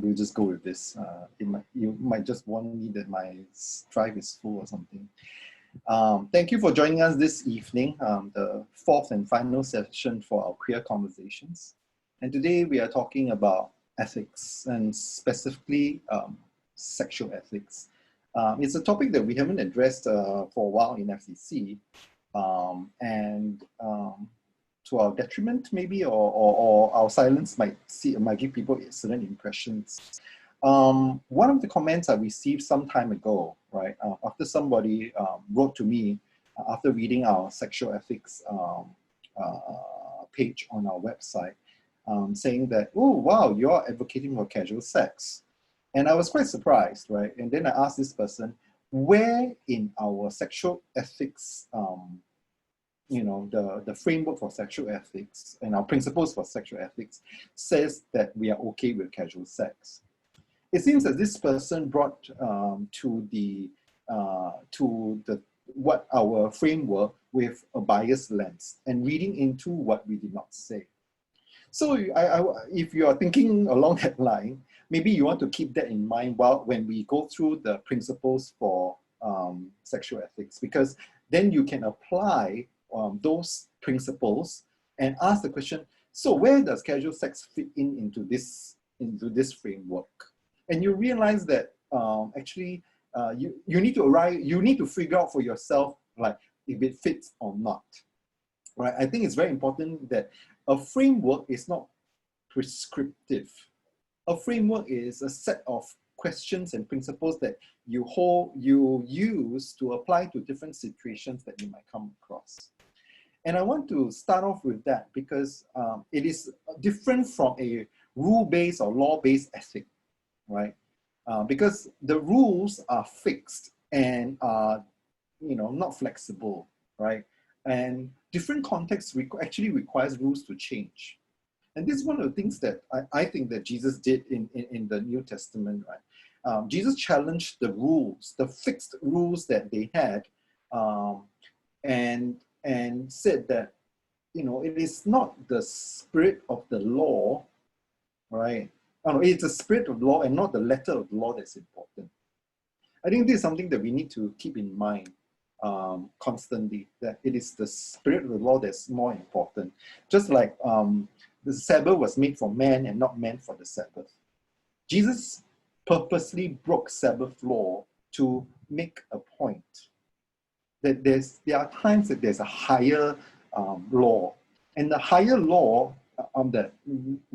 we'll just go with this. You might just warn me that my drive is full or something. Thank you for joining us this evening, the fourth and final session for our Queer Conversations. And today we are talking about ethics, and specifically sexual ethics. It's a topic that we haven't addressed for a while in FCC, and to our detriment maybe, or our silence might give people certain impressions. One of the comments I received some time ago, right, after somebody wrote to me after reading our sexual ethics page on our website, saying that, oh wow, you're advocating for casual sex. And I was quite surprised, right? And then I asked this person, where in our sexual ethics, the framework for sexual ethics and our principles for sexual ethics says that we are okay with casual sex. It seems that this person brought to what our framework with a biased lens and reading into what we did not say. So if you are thinking along that line, maybe you want to keep that in mind when we go through the principles for sexual ethics, because then you can apply those principles and ask the question, so where does casual sex fit into this framework? And you realize that actually you need to figure out for yourself, like, if it fits or not, right? I think it's very important that a framework is not prescriptive. A framework is a set of questions and principles that you use to apply to different situations that you might come across. And I want to start off with that because it is different from a rule-based or law-based ethic, right? Because the rules are fixed and are, not flexible, right? And different contexts actually requires rules to change. And this is one of the things that I think that Jesus did in the New Testament, right? Jesus challenged the rules, the fixed rules that they had, and said that, it is not the spirit of the law, right? It's the spirit of the law and not the letter of the law that's important. I think this is something that we need to keep in mind constantly, that it is the spirit of the law that's more important. Just like the Sabbath was made for man and not meant for the Sabbath. Jesus purposely broke Sabbath law to make a point. That there are times that there's a higher law, and the higher law that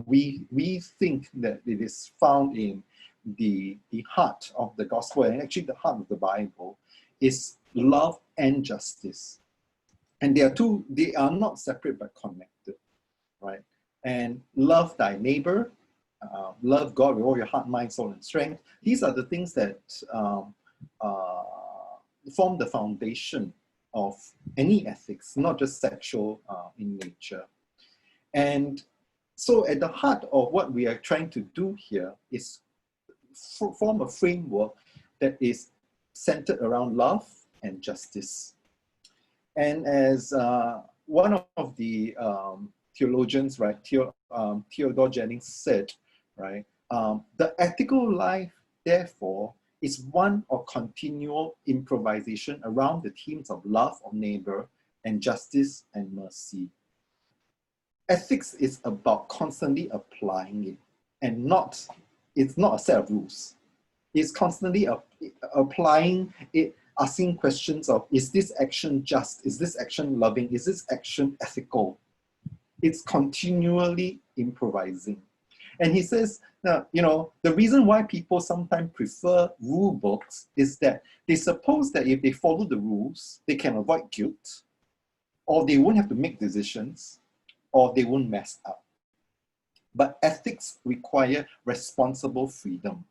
we think that it is found in the heart of the gospel, and actually the heart of the Bible, is love and justice. And they are not separate but connected, right? And love thy neighbor, love God with all your heart, mind, soul, and strength. These are the things that form the foundation of any ethics, not just sexual in nature. And so at the heart of what we are trying to do here is form a framework that is centered around love and justice. And as one of the theologians, right, Theodore Jennings said, right, the ethical life, therefore, is one of continual improvisation around the themes of love of neighbor and justice and mercy. Ethics is about constantly applying it, and it's not a set of rules. It's constantly applying it, asking questions of, is this action just? Is this action loving? Is this action ethical? It's continually improvising. And he says, the reason why people sometimes prefer rule books is that they suppose that if they follow the rules, they can avoid guilt, or they won't have to make decisions, or they won't mess up. But ethics require responsible freedom.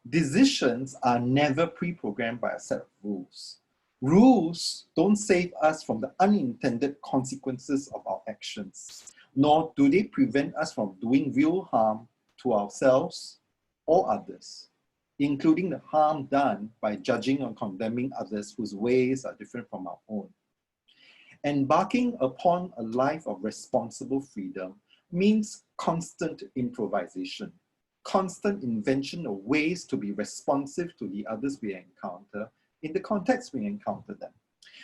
Decisions are never pre-programmed by a set of rules. Rules don't save us from the unintended consequences of our actions, nor do they prevent us from doing real harm to ourselves or others, including the harm done by judging or condemning others whose ways are different from our own. Embarking upon a life of responsible freedom means constant improvisation, constant invention of ways to be responsive to the others we encounter in the context we encounter them.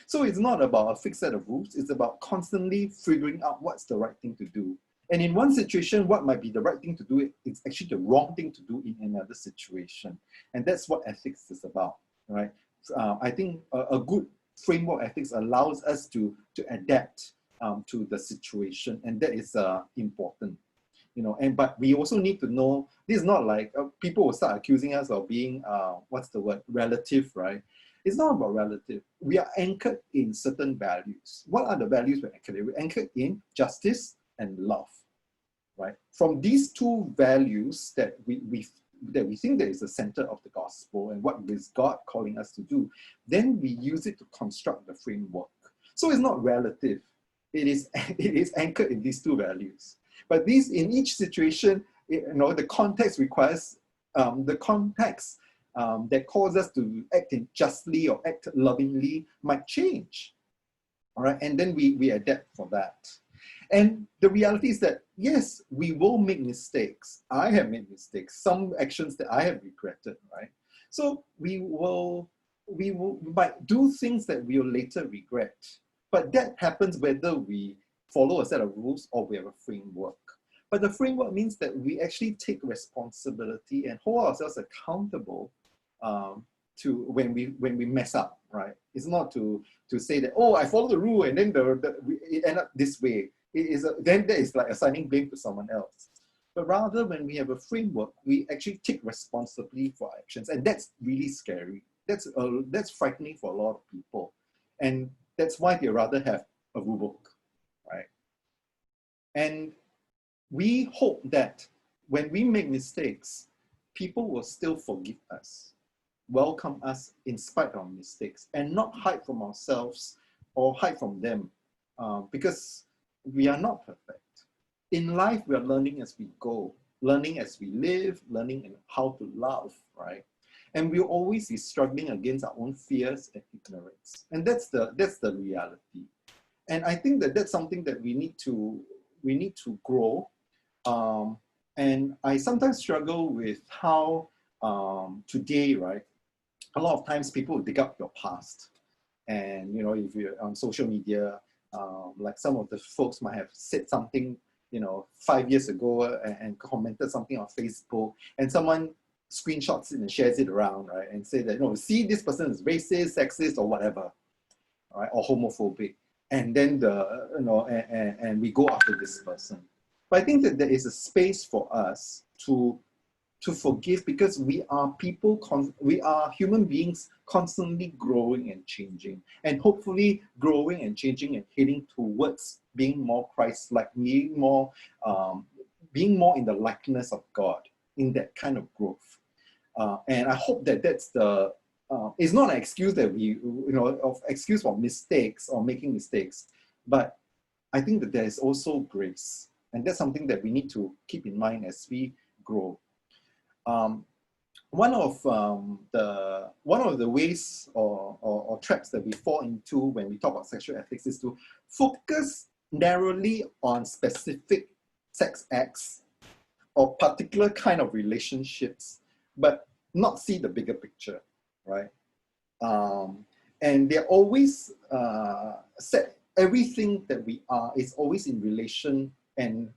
So it's not about a fixed set of rules, it's about constantly figuring out what's the right thing to do. And in one situation, what might be the right thing to do is actually the wrong thing to do in another situation. And that's what ethics is about, right? I think a good framework ethics allows us to adapt to the situation, and that is important. You know, but we also need to know, this is not like people will start accusing us of being, what's the word, relative, right? It's not about relative. We are anchored in certain values. What are the values we're anchored in? We're anchored in justice and love, right? From these two values that we think that is the center of the gospel and what is God calling us to do, then we use it to construct the framework. So it's not relative. It is anchored in these two values. But these, in each situation, you know, the context requires, the context that calls us to act justly or act lovingly might change, all right? And then we adapt for that. And the reality is that, yes, we will make mistakes. I have made mistakes, some actions that I have regretted, right? So we might do things that we will later regret. But that happens whether we follow a set of rules or we have a framework. But the framework means that we actually take responsibility and hold ourselves accountable to when we mess up, right? It's not to say that, oh, I follow the rule and then it end up this way. Then that is like assigning blame to someone else. But rather, when we have a framework, we actually take responsibility for our actions, and that's really scary. That's frightening for a lot of people, and that's why they rather have a rule book, right? And we hope that when we make mistakes, people will still forgive us, welcome us in spite of our mistakes, and not hide from ourselves or hide from them, because we are not perfect. In life, we are learning as we go, learning as we live, learning how to love, right? And we'll always be struggling against our own fears and ignorance. And that's the reality. And I think that that's something that we need to grow. And I sometimes struggle with how today, right, a lot of times people dig up your past. And, you know, if you're on social media, like some of the folks might have said something, you know, 5 years ago and commented something on Facebook, and someone screenshots it and shares it around, right? And say that, you know, see, this person is racist, sexist, or whatever, right? Or homophobic. And then and we go after this person. But I think that there is a space for us to forgive, because we are people, we are human beings constantly growing and changing, and hopefully growing and changing and heading towards being more Christ-like, being more in the likeness of God, in that kind of growth. And I hope that that's the, it's not an excuse that excuse for mistakes or making mistakes, but I think that there is also grace. And that's something that we need to keep in mind as we grow. One of the ways or traps that we fall into when we talk about sexual ethics is to focus narrowly on specific sex acts or particular kind of relationships, but not see the bigger picture, right? And they're always everything that we are is always in relation and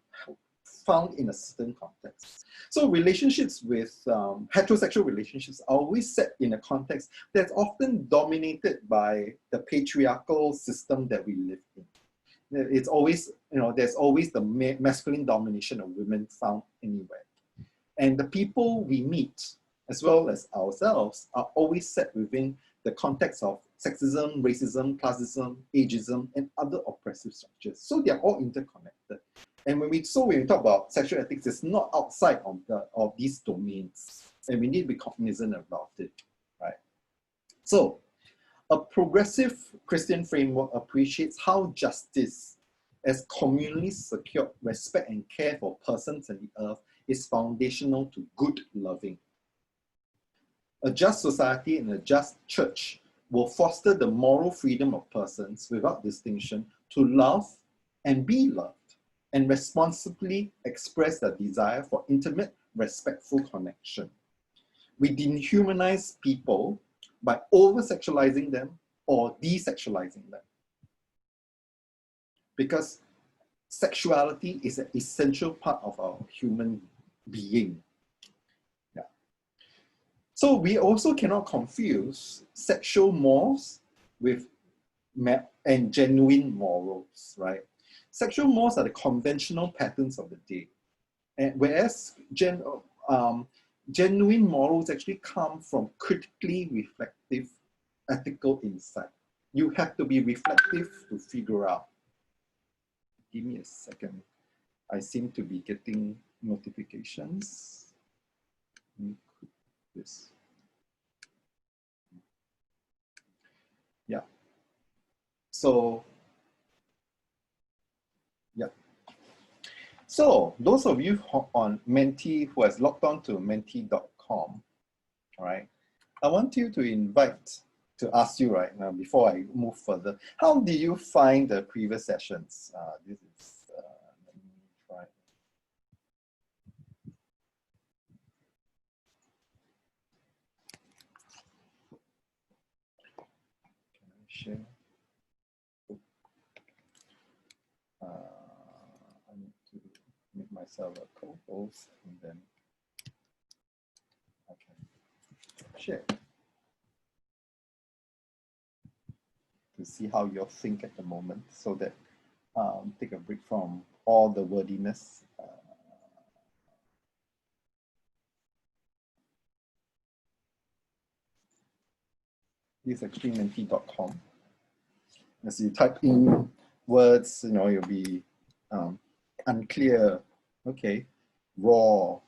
found in a certain context. So relationships with heterosexual relationships are always set in a context that's often dominated by the patriarchal system that we live in. It's always, you know, there's always the masculine domination of women found anywhere. And the people we meet, as well as ourselves, are always set within the context of sexism, racism, classism, ageism, and other oppressive structures. So they're all interconnected. And when we talk about sexual ethics, it's not outside of these domains, and we need to be cognizant about it, right? So, a progressive Christian framework appreciates how justice, as communally secured respect and care for persons and the earth, is foundational to good loving. A just society and a just church will foster the moral freedom of persons without distinction to love and be loved, and responsibly express their desire for intimate respectful connection. We dehumanize people by over-sexualizing them or desexualizing them. Because sexuality is an essential part of our human being. Yeah. So we also cannot confuse sexual mores with and genuine morals, right? Sexual mores are the conventional patterns of the day. And whereas genuine morals actually come from critically reflective ethical insight. You have to be reflective to figure out. Give me a second. I seem to be getting notifications. This. Yeah. So, yeah. So those of you on Menti who has logged on to menti.com, right? I want you to ask you right now before I move further. How did you find the previous sessions? This is, let me try. Can I share? I need to make myself a co-host and then I can share to see how you think at the moment, so that take a break from all the wordiness. This is actually menti.com. As you type in words, you know, you'll be unclear. Okay, raw,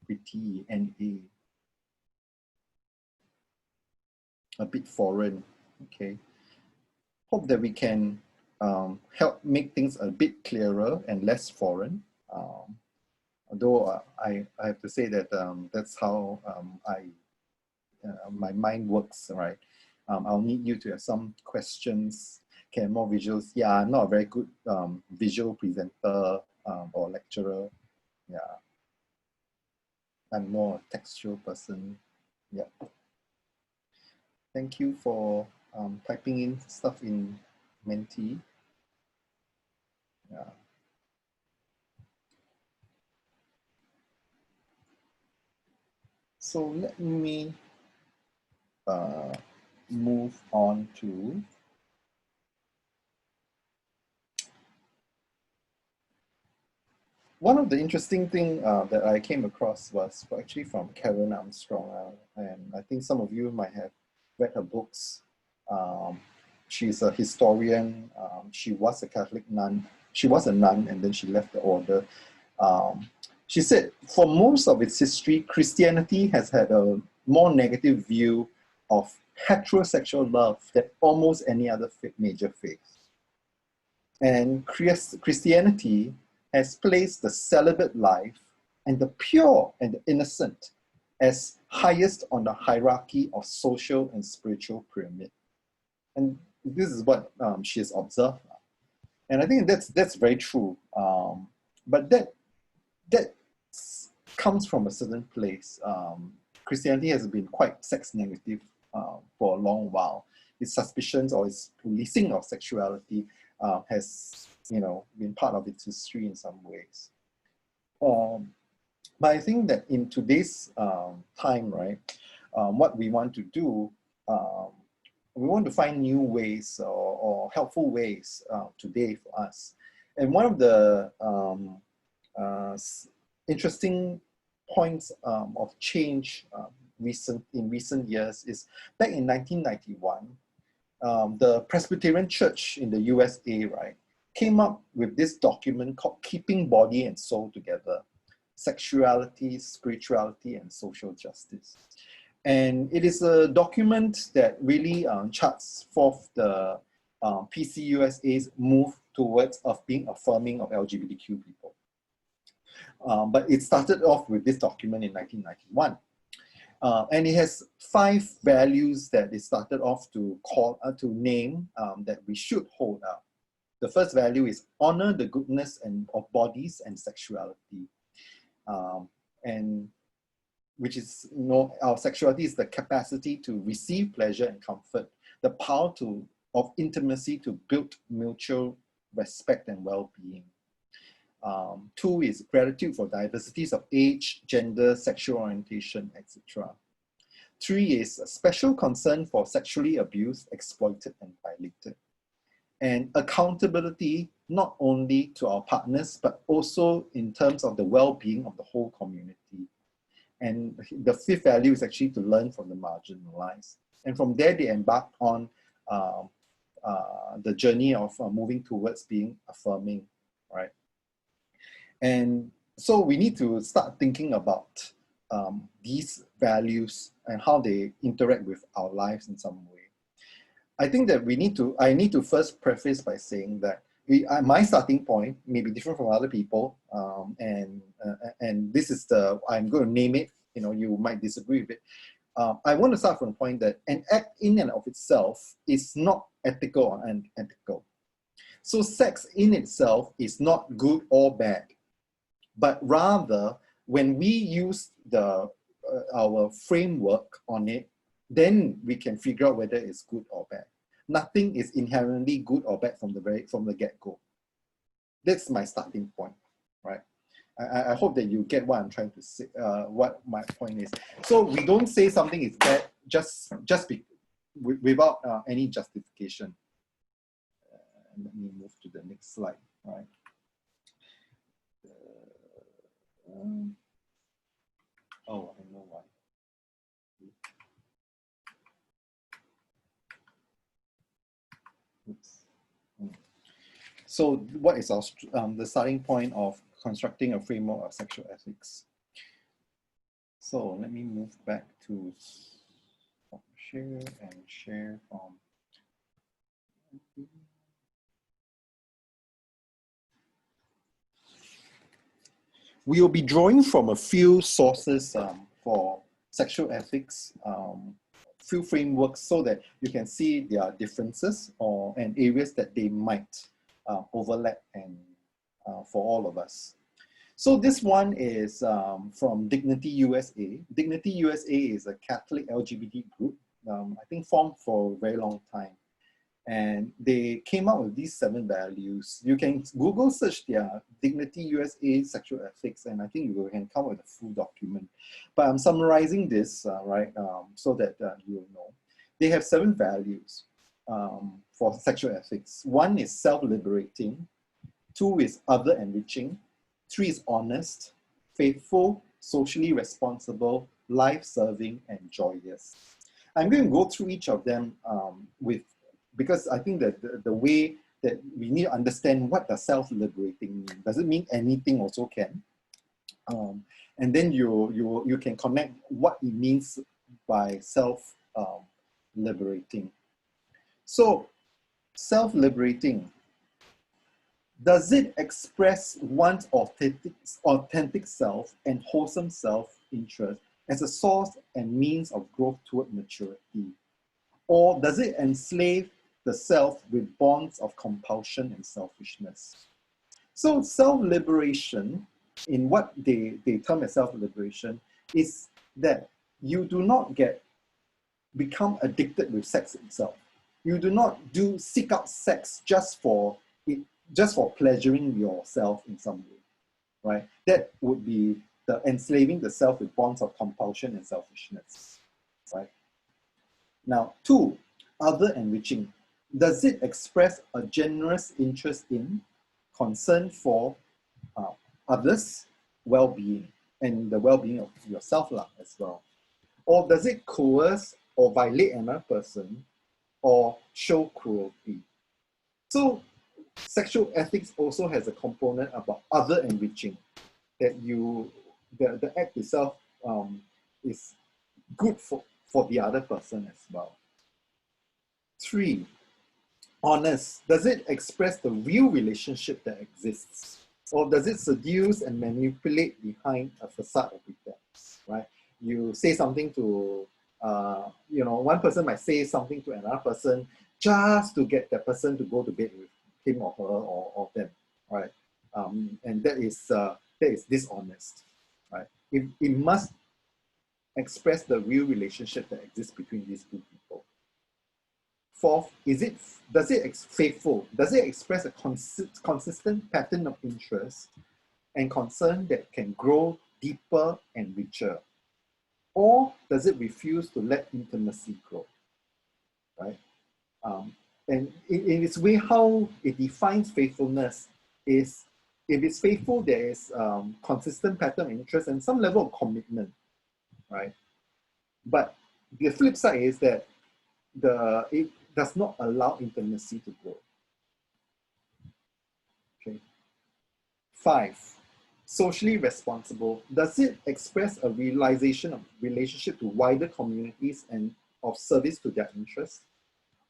pretty, NA, a bit foreign. Okay, hope that we can help make things a bit clearer and less foreign. Although I have to say that that's how my mind works, right? I'll need you to have some questions, okay, more visuals. Yeah, I'm not a very good visual presenter or lecturer. Yeah, I'm more a textual person. Yeah. Thank you for typing in stuff in Menti. Yeah. So let me move on to one of the interesting thing that I came across was actually from Karen Armstrong, and I think some of you might have read her books. She's a historian. She was a Catholic nun. She was a nun and then she left the order. She said, for most of its history, Christianity has had a more negative view of heterosexual love than almost any other major faith. And Christianity has placed the celibate life and the pure and the innocent as highest on the hierarchy of social and spiritual pyramid. And this is what she has observed. And I think that's very true. But that comes from a certain place. Christianity has been quite sex negative for a long while. Its suspicions or its policing of sexuality has, you know, been part of its history in some ways. But I think that in today's time, right, what we want to do, we want to find new ways or helpful ways today for us. And one of the interesting points of change in recent years is back in 1991, the Presbyterian Church in the USA, right, came up with this document called Keeping Body and Soul Together: Sexuality, Spirituality, and Social Justice. And it is a document that really charts forth the PCUSA's move towards being affirming of LGBTQ people. But it started off with this document in 1991. And it has 5 values that it started off to name that we should hold up. The first value is honor the goodness of bodies and sexuality. and which is, our sexuality is the capacity to receive pleasure and comfort, the power of intimacy to build mutual respect and well-being. 2 is gratitude for diversities of age, gender, sexual orientation, etc. 3 is a special concern for sexually abused, exploited, and violated. And accountability, not only to our partners, but also in terms of the well-being of the whole community. And the 5th value is actually to learn from the marginalized. And from there, they embark on the journey of moving towards being affirming, right? And so we need to start thinking about these values and how they interact with our lives in some way. I think that I need to first preface by saying that my starting point may be different from other people, and this is I'm going to name it, you might disagree with it. I want to start from the point that an act in and of itself is not ethical or unethical. So sex in itself is not good or bad, but rather when we use our framework on it, then we can figure out whether it's good or bad. Nothing is inherently good or bad from the get-go. That's my starting point, right? I hope that you get what I'm trying to say, what my point is. So we don't say something is bad without any justification. Let me move to the next slide, right? Oh, I know why. Oops. So what is the starting point of constructing a framework of sexual ethics? So let me move back to share and share from. We will be drawing from a few sources for sexual ethics, few frameworks, so that you can see their differences and areas that they might overlap and for all of us. So this one is from Dignity USA. Dignity USA is a Catholic LGBT group, I think formed for a very long time. And they came up with these 7 values. You can Google search their Dignity USA sexual ethics, and I think you can come up with a full document. But I'm summarizing this, right, so that you'll know. They have 7 values for sexual ethics. 1 is self-liberating. 2 is other-enriching. 3 is honest, faithful, socially responsible, life-serving, and joyous. I'm going to go through each of them because I think that the way that we need to understand what does self-liberating mean. Does it mean anything also can? And then you can connect what it means by self-liberating. So self-liberating, does it express one's authentic self and wholesome self-interest as a source and means of growth toward maturity? Or does it enslave the self with bonds of compulsion and selfishness? So self-liberation, in what they term as self-liberation, is that you do not become addicted with sex itself. You do not seek out sex just for pleasuring yourself in some way, right? That would be the enslaving the self with bonds of compulsion and selfishness, right? Now, 2, other-enriching. Does it express a generous interest in, concern for others' well-being and the well-being of yourself as well? Or does it coerce or violate another person or show cruelty? So sexual ethics also has a component about other-enriching, that the act itself is good for the other person as well. 3, honest. Does it express the real relationship that exists? Or does it seduce and manipulate behind a facade of pretense, right? You say something to, one person might say something to another person just to get that person to go to bed with him or her or them, right? And that is dishonest, right? it must express the real relationship that exists between these two people. Fourth, does it express a consistent pattern of interest and concern that can grow deeper and richer? Or does it refuse to let intimacy grow, right? And in its way, how it defines faithfulness is, if it's faithful, there is consistent pattern of interest and some level of commitment, right? But the flip side is that it does not allow intimacy to grow. Okay. 5, socially responsible. Does it express a realization of relationship to wider communities and of service to their interests?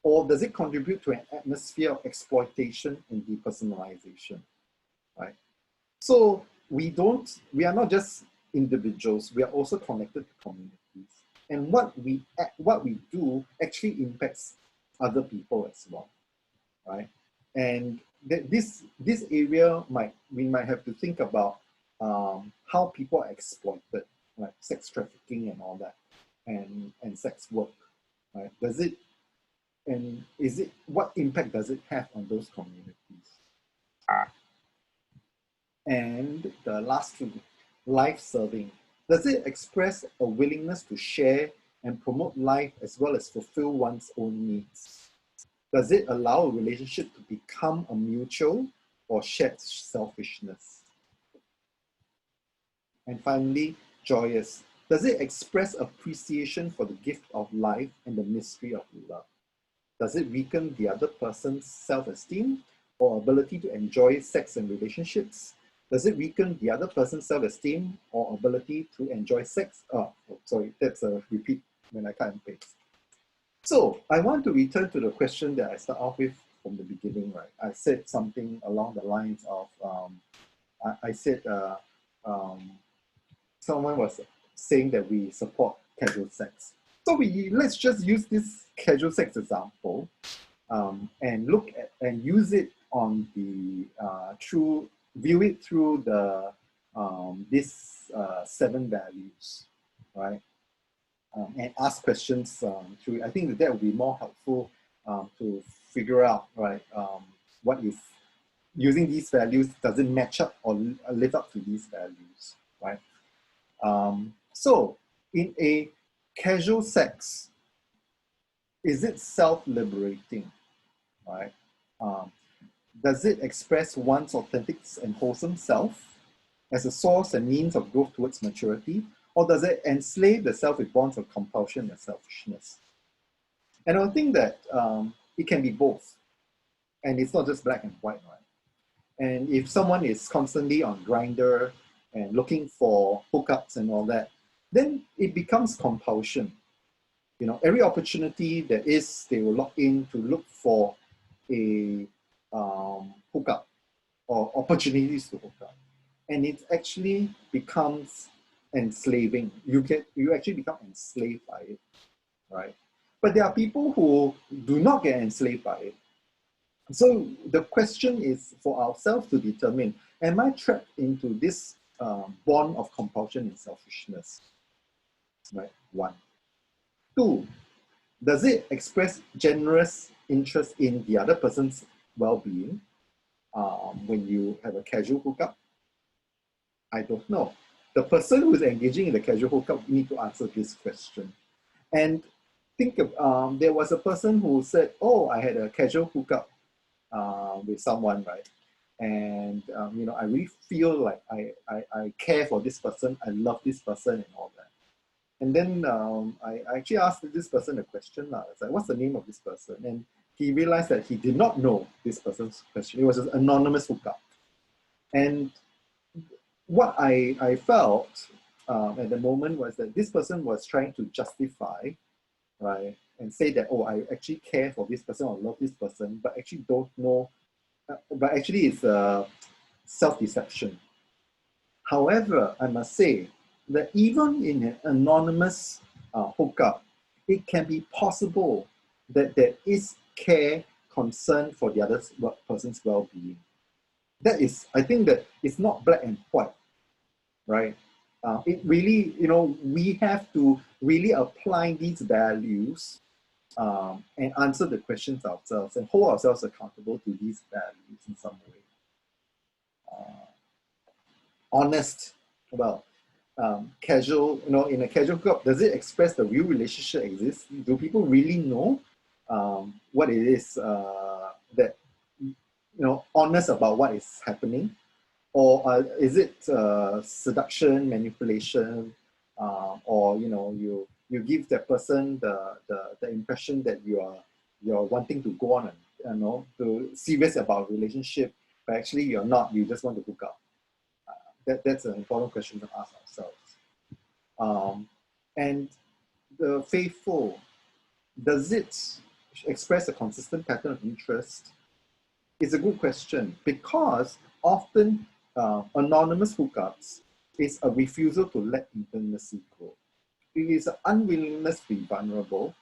Or does it contribute to an atmosphere of exploitation and depersonalization, right? So we are not just individuals, we are also connected to communities. And what we do actually impacts other people as well, right? And this area we might have to think about how people are exploited, like sex trafficking and all that, and sex work, right? What impact does it have on those communities? And the last two, life-serving. Does it express a willingness to share and promote life as well as fulfill one's own needs? Does it allow a relationship to become a mutual or shared selfishness? And finally, joyous. Does it express appreciation for the gift of life and the mystery of love? Does it weaken the other person's self-esteem or ability to enjoy sex and relationships? Does it weaken the other person's self-esteem or ability to enjoy sex? Oh, sorry, that's a repeat when I cut and paste. So I want to return to the question that I start off with from the beginning, right? I said something along the lines of, someone was saying that we support casual sex. So let's just use this casual sex example and look at and use it on the view it through the this 7 values, right? And ask questions through. I think that would be more helpful to figure out, right? What if using these values doesn't match up or live up to these values, right? So in a casual sex, is it self-liberating, right? Does it express one's authentic and wholesome self as a source and means of growth towards maturity? Or does it enslave the self with bonds of compulsion and selfishness? And I think that it can be both. And it's not just black and white, right? And if someone is constantly on Grindr and looking for hookups and all that, then it becomes compulsion. You know, every opportunity there is, they will log in to look for a hookup or opportunities to hook up. And it actually becomes enslaving. You actually become enslaved by it, right? But there are people who do not get enslaved by it. So the question is for ourselves to determine, am I trapped into this bond of compulsion and selfishness, right? 1. 2, does it express generous interest in the other person's well-being when you have a casual hookup? I don't know. The person who's engaging in the casual hookup need to answer this question. And think of, there was a person who said, oh, I had a casual hookup with someone, right? And you know, I really feel like I care for this person, I love this person and all that. And then I actually asked this person a question. I was like, what's the name of this person? And he realized that he did not know this person's question. It was an anonymous hookup. And what I felt at the moment was that this person was trying to justify, right, and say that, oh, I actually care for this person or love this person, but actually don't know, but actually it's a self-deception. However, I must say that even in an anonymous hookup, it can be possible that there is care, concern for the other person's well-being. That is, I think that it's not black and white, right? it really, we have to really apply these values and answer the questions ourselves and hold ourselves accountable to these values in some way. Honest, well, casual, in a casual club, does it express the real relationship exists? Do people really know what it is that, honest about what is happening? Or is it seduction, manipulation, or you give that person the impression that you're wanting to go on and to serious about relationship, but actually you're not. You just want to hook up. That's an important question to ask ourselves. And the faithful, does it express a consistent pattern of interest? It's a good question, because often anonymous hookups is a refusal to let intimacy go. It is an unwillingness to be vulnerable.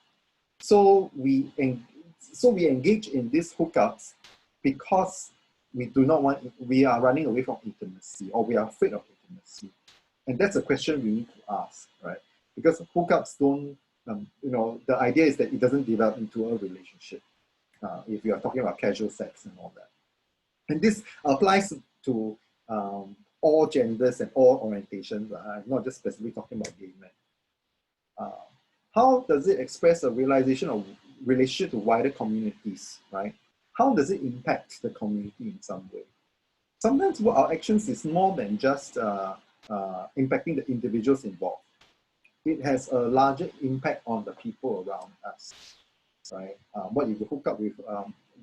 So we engage in these hookups because we are running away from intimacy, or we are afraid of intimacy. And that's a question we need to ask, right? Because hookups don't, the idea is that it doesn't develop into a relationship. If you are talking about casual sex and all that. And this applies to all genders and all orientations. I'm not just specifically talking about gay men. How does it express a realization of relationship to wider communities, right? How does it impact the community in some way? Sometimes what our actions is more than just impacting the individuals involved. It has a larger impact on the people around us, right? What if you hook up with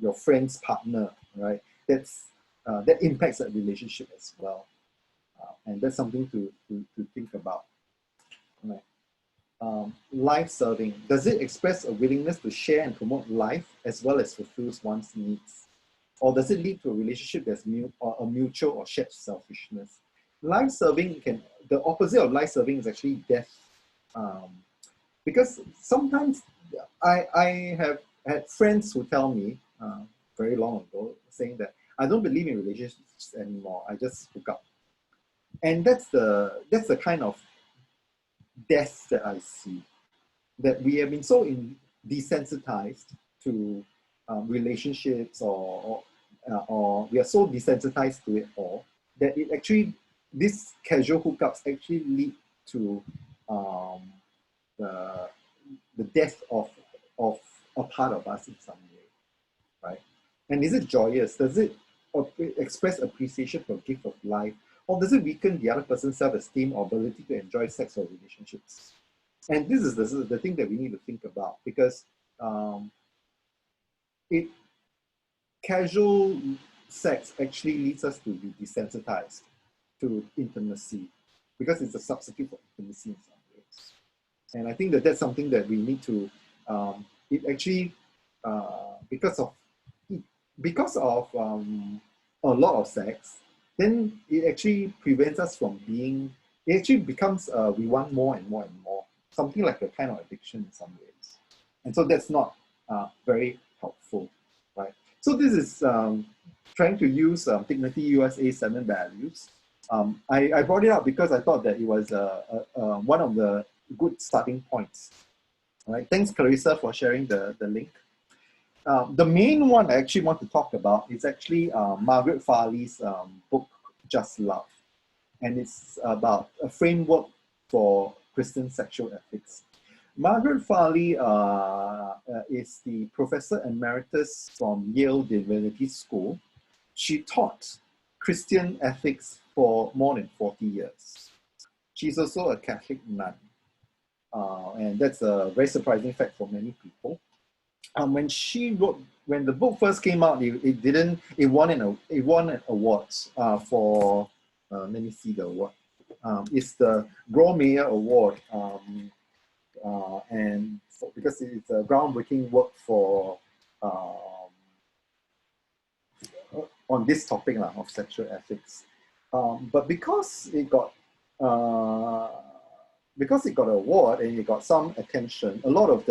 your friend's partner, right? That impacts that relationship as well. And that's something to think about. Right? Life serving, does it express a willingness to share and promote life as well as fulfills one's needs? Or does it lead to a relationship that's a mutual or shared selfishness? Life serving the opposite of life serving is actually death. Because sometimes I have had friends who tell me very long ago, saying that I don't believe in relationships anymore, I just hook up. And that's the kind of death that I see, that we have been so desensitized to relationships, or we are so desensitized to it all, that it actually, these casual hookups actually lead to the death of a part of us in some way, right? And is it joyous? Does it express appreciation for the gift of life? Or does it weaken the other person's self-esteem or ability to enjoy sex or relationships? And this is the thing that we need to think about, because casual sex actually leads us to be desensitized to intimacy, because it's a substitute for intimacy in some ways. And I think that that's something that we need to, it actually, because of a lot of sex, then it actually prevents us from it actually becomes, we want more and more and more, something like a kind of addiction in some ways. And so that's not very helpful, right? So this is trying to use Dignity USA 7 values. I brought it up because I thought that it was one of the good starting points. All right, thanks Clarissa for sharing the link. The main one I actually want to talk about is actually Margaret Farley's book, Just Love. And it's about a framework for Christian sexual ethics. Margaret Farley is the Professor Emeritus from Yale Divinity School. She taught Christian ethics for more than 40 years. She's also a Catholic nun. And that's a very surprising fact for many people. When the book first came out, it won an award for, let me see the award. It's the Grawemeyer Award, and because it's a groundbreaking work for on this topic of sexual ethics. But because it got an award and it got some attention, a lot of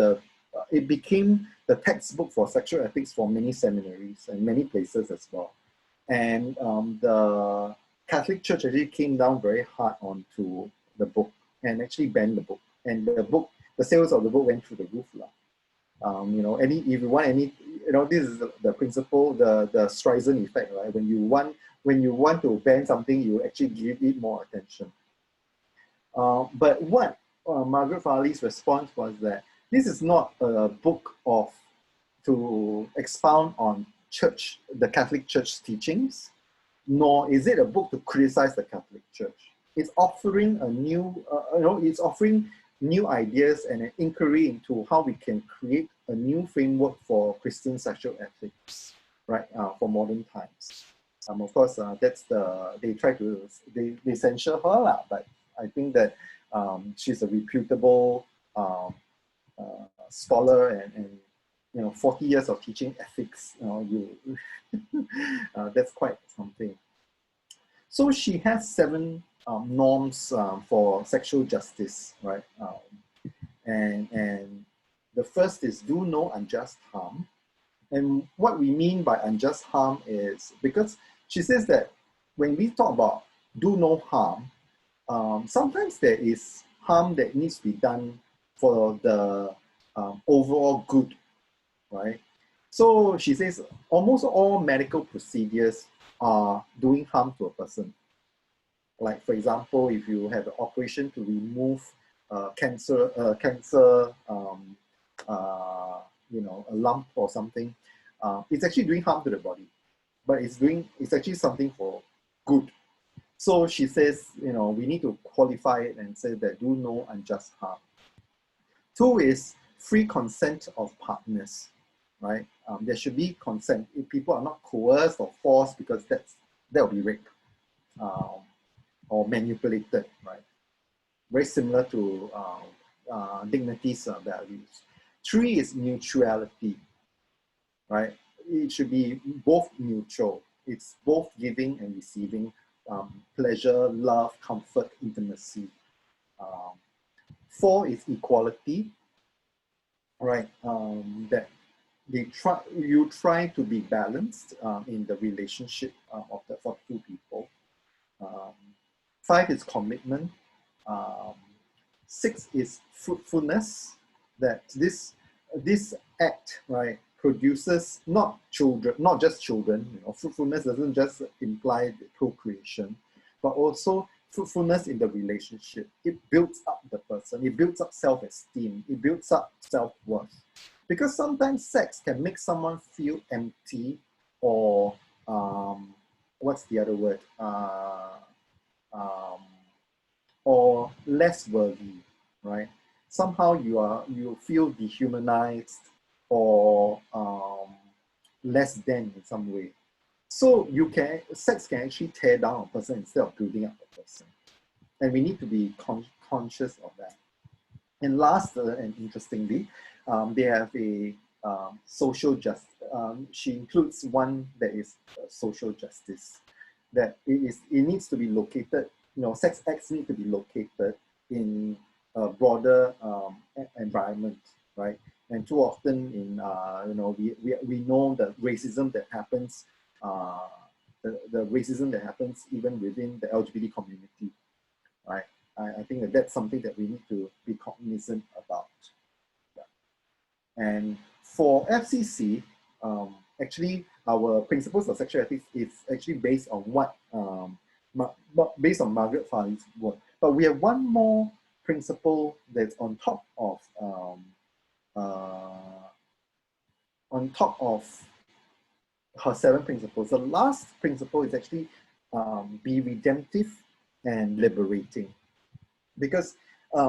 it became the textbook for sexual ethics for many seminaries and many places as well. And the Catholic Church actually came down very hard onto the book and actually banned the book. And the sales of the book went through the roof. You know, if you want any, you know, this is the principle, the Streisand effect, right? When you want to ban something, you actually give it more attention. But what Margaret Farley's response was that this is not a book to expound on the Catholic Church teachings, nor is it a book to criticize the Catholic Church. It's offering it's offering new ideas and an inquiry into how we can create a new framework for Christian sexual ethics, right, for modern times. Of course, they censure her, but I think that she's a reputable scholar and 40 years of teaching ethics, that's quite something. So she has 7 norms for sexual justice, right? And the first is do no unjust harm. And what we mean by unjust harm is, because she says that when we talk about do no harm, sometimes there is harm that needs to be done for the overall good, right? So she says almost all medical procedures are doing harm to a person. Like, for example, if you have an operation to remove cancer, a lump or something, it's actually doing harm to the body, but it's actually something for good. So she says, we need to qualify it and say that do no unjust harm. 2 is free consent of partners, right? There should be consent. If people are not coerced or forced, because that will be rape or manipulated, right? Very similar to dignity's values. 3 is mutuality, right? It should be both mutual. It's both giving and receiving, pleasure, love, comfort, intimacy. 4 is equality, right? That you try to be balanced in the relationship for 2 people. 5 is commitment. 6 is fruitfulness, that this act, right, produces not just children. Fruitfulness doesn't just imply procreation, but also fruitfulness in the relationship. It builds up the person. It builds up self-esteem. It builds up self-worth. Because sometimes sex can make someone feel empty or what's the other word? Or less worthy, right? Somehow you feel dehumanized or less than in some way. So sex can actually tear down a person instead of building up a person. And we need to be conscious of that. And last, and interestingly, they have a social justice. She includes one that is social justice, that it needs to be located. Sex acts need to be located in a broader environment, right? And too often we know the racism that happens, the racism that happens even within the LGBT community, right? I think that's something that we need to be cognizant about. Yeah. And for FCC, actually, our principles of sexual ethics is actually based on based on Margaret Farley's work. But we have one more principle that's on top of her 7 principles. The last principle is actually be redemptive and liberating. Because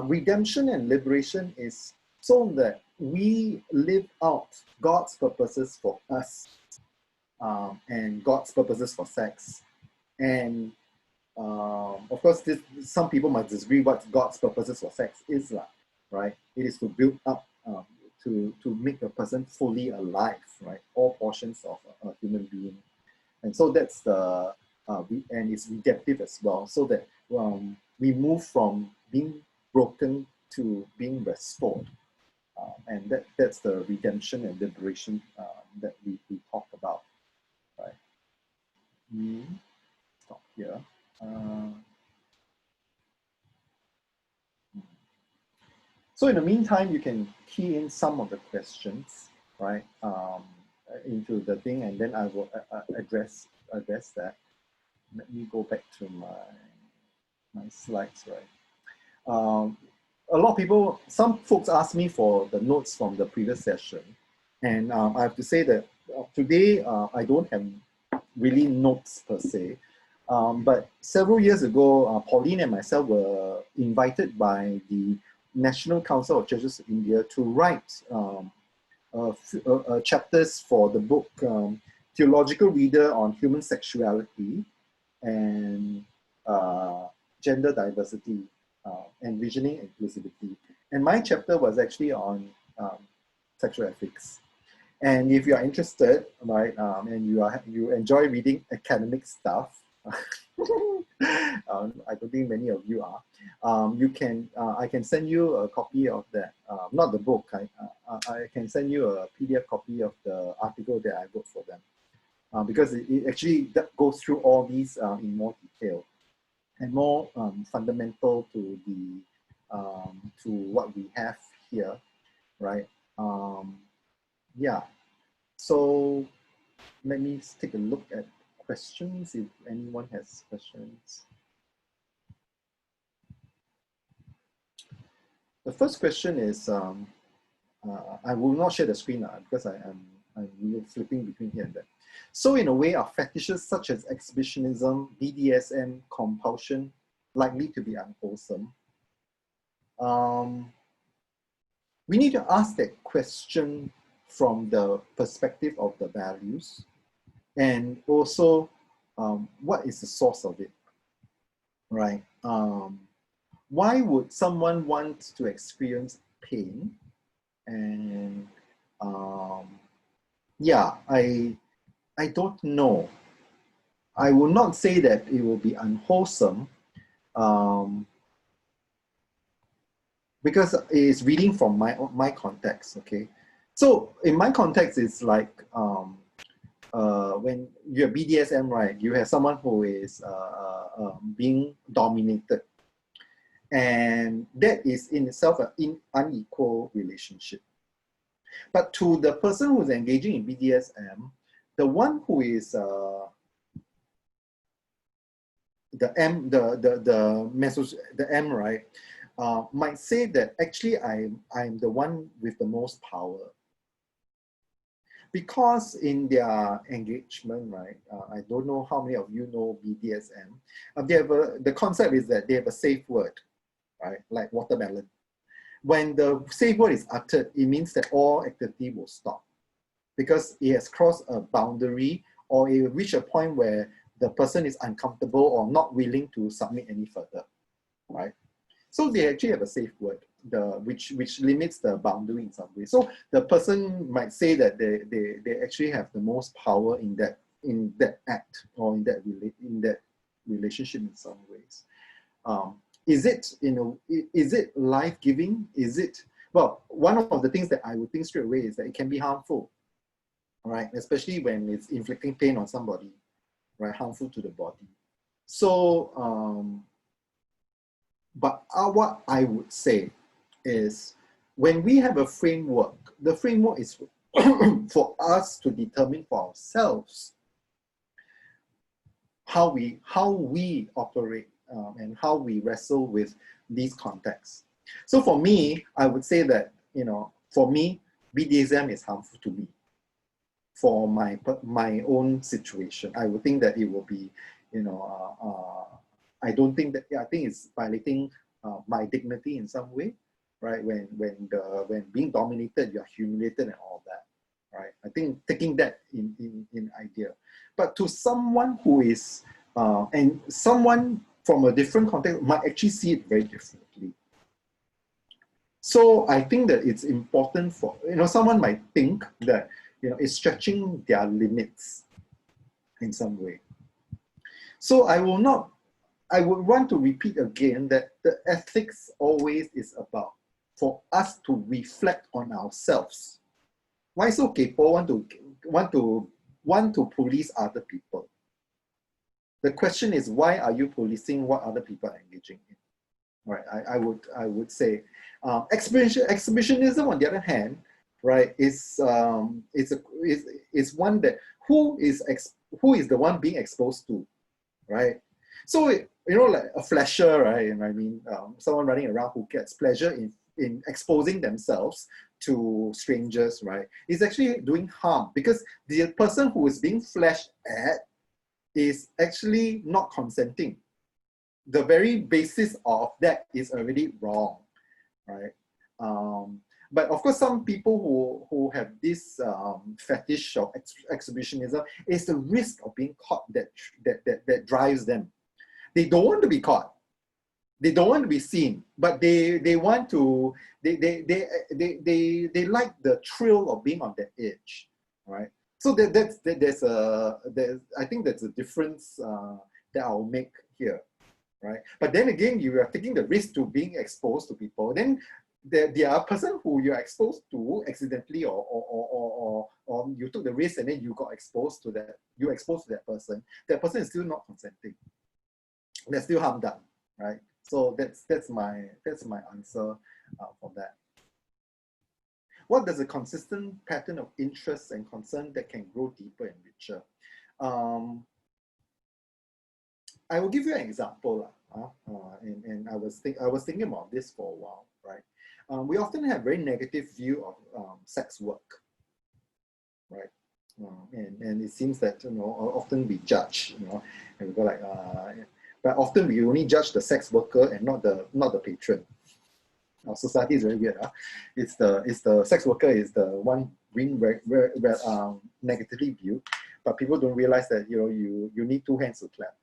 redemption and liberation is so that we live out God's purposes for us and God's purposes for sex. And of course, some people might disagree what God's purposes for sex is, right? It is to build up, to make a person fully alive, right? All portions of a human being. And so that's and it's redemptive as well, so that we move from being broken to being restored. And that's the redemption and liberation that we talk about, right? Stop here. So in the meantime, you can key in some of the questions, right, into the thing, and then I will address that. Let me go back to my slides, right. A lot of people, some folks ask me for the notes from the previous session, and I have to say that today I don't have really notes per se, but several years ago, Pauline and myself were invited by the National Council of Churches of India to write chapters for the book Theological Reader on Human Sexuality and Gender Diversity, Envisioning Inclusivity. And my chapter was actually on sexual ethics. And if you are interested, right, and you enjoy reading academic stuff, I don't think many of you are. You can I can send you a copy of that. Not the book. I can send you a PDF copy of the article that I wrote for them, because it actually goes through all these in more detail and more fundamental to the to what we have here, right? Yeah. So let me take a look at questions if anyone has questions. The first question is, I will not share the screen because I'm flipping between here and there. So in a way, are fetishes such as exhibitionism, BDSM, compulsion likely to be unwholesome? We need to ask that question from the perspective of the values, and also what is the source of it, right? Why would someone want to experience pain? And yeah, I don't know. I will not say that it will be unwholesome, because it's reading from my context, okay? So in my context, it's like when you're BDSM, right, you have someone who is being dominated. And that is in itself an unequal relationship. But to the person who's engaging in BDSM, the one who is the M, right, might say that actually I'm the one with the most power. Because in their engagement, right, I don't know how many of you know BDSM. The concept is that they have a safe word, right, like watermelon. When the safe word is uttered, it means that all activity will stop because it has crossed a boundary, or it will reach a point where the person is uncomfortable or not willing to submit any further, right? So they actually have a safe word, which limits the boundary in some way. So the person might say that they actually have the most power in that act or in that relationship in some ways. Is it life-giving? Is it, well, one of the things that I would think straight away is that it can be harmful, right? Especially when it's inflicting pain on somebody, right? Harmful to the body. So, but what I would say is when we have a framework, the framework is for us to determine for ourselves how we operate and how we wrestle with these contexts. So for me, I would say that, for me, BDSM is harmful to me. For my own situation, I would think that it will be, I don't think that, I think it's violating my dignity in some way, right? When being dominated, you're humiliated and all that, right? I think taking that in idea. But to someone who is, and someone from a different context might actually see it very differently. So I think that it's important for, someone might think that, it's stretching their limits in some way. So I would want to repeat again that the ethics always is about for us to reflect on ourselves. Why so people want to police other people? The question is, why are you policing what other people are engaging in? Right? I would say, Exhibitionism, on the other hand, right, is one that who is the one being exposed to, right? So like a flasher, right? And I mean, someone running around who gets pleasure in exposing themselves to strangers, right, is actually doing harm, because the person who is being flashed at is actually not consenting. The very basis of that is already wrong, right? But of course, some people who have this fetish of exhibitionism, is the risk of being caught that drives them. They don't want to be caught. They don't want to be seen, but they want to. They like the thrill of being on that edge, right? So I think that's a difference that I'll make here, right? But then again, you are taking the risk to being exposed to people. Then there are person who you're exposed to accidentally, or you took the risk and then you got exposed to that. You exposed to that person. That person is still not consenting. There's still harm done, right? So that's my answer for that. What does a consistent pattern of interest and concern that can grow deeper and richer? I will give you an example, and I was thinking about this for a while, right? We often have very negative view of sex work, right? And it seems that often we judge, and we go like, but often we only judge the sex worker and not the patron. Our society is very weird. It's the sex worker is the one being negatively viewed, but people don't realize that you need two hands to clap.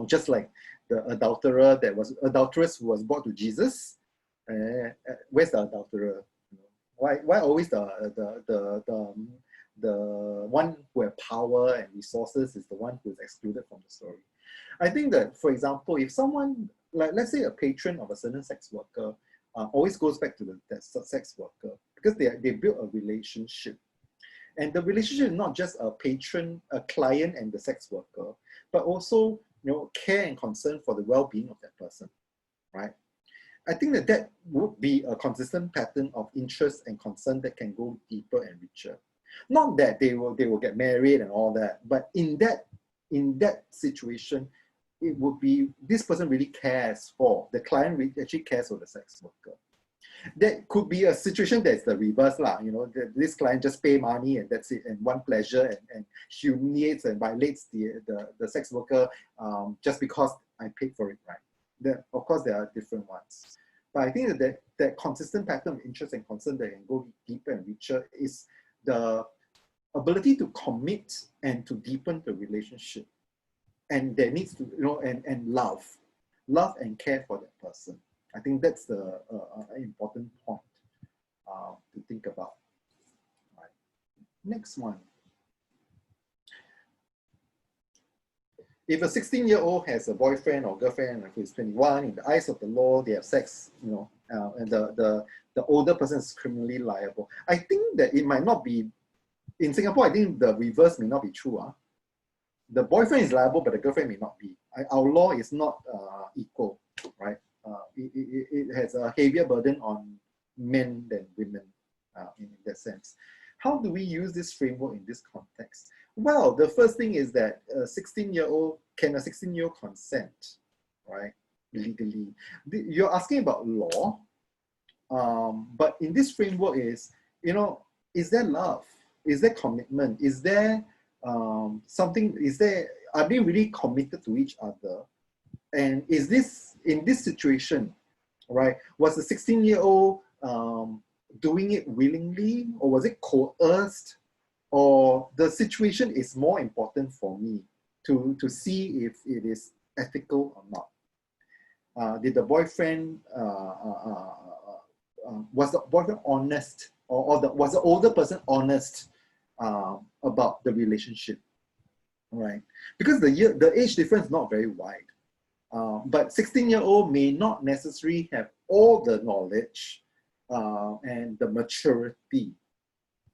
Just like the adulteress who was brought to Jesus. Where's the adulterer? Why always the one who has power and resources is the one who is excluded from the story? I think that, for example, if someone, like let's say a patron of a certain sex worker, always goes back to that sex worker, because they build a relationship. And the relationship is not just a patron, a client and the sex worker, but also care and concern for the well-being of that person, right? I think that would be a consistent pattern of interest and concern that can go deeper and richer. Not that they will get married and all that, but in that situation, it would be this person really cares for the client, really actually cares for the sex worker. That could be a situation that's the reverse, this client just pay money and that's it, and one pleasure, and humiliates and violates the sex worker just because I paid for it, right? Of course, there are different ones. But I think that consistent pattern of interest and concern that can go deeper and richer is the ability to commit and to deepen the relationship. And there needs to, and love and care for that person. I think that's the important point to think about. Right. Next one. If a 16-year-old has a boyfriend or girlfriend who is 21, in the eyes of the law, they have sex, and the older person is criminally liable. I think that it might not be, in Singapore, I think the reverse may not be true. The boyfriend is liable, but the girlfriend may not be. Our law is not equal, right? It has a heavier burden on men than women in that sense. How do we use this framework in this context? Well, the first thing is that can a 16-year-old consent, right, legally? You're asking about law, but in this framework is there love? Is there commitment? Is there something? Are they really committed to each other? And is this, in this situation, right, was the 16-year-old doing it willingly, or was it coerced, or the situation is more important for me to see if it is ethical or not? Did the boyfriend, was the boyfriend honest, or was the older person honest about the relationship, right? Because the age difference is not very wide. But 16-year-old may not necessarily have all the knowledge and the maturity,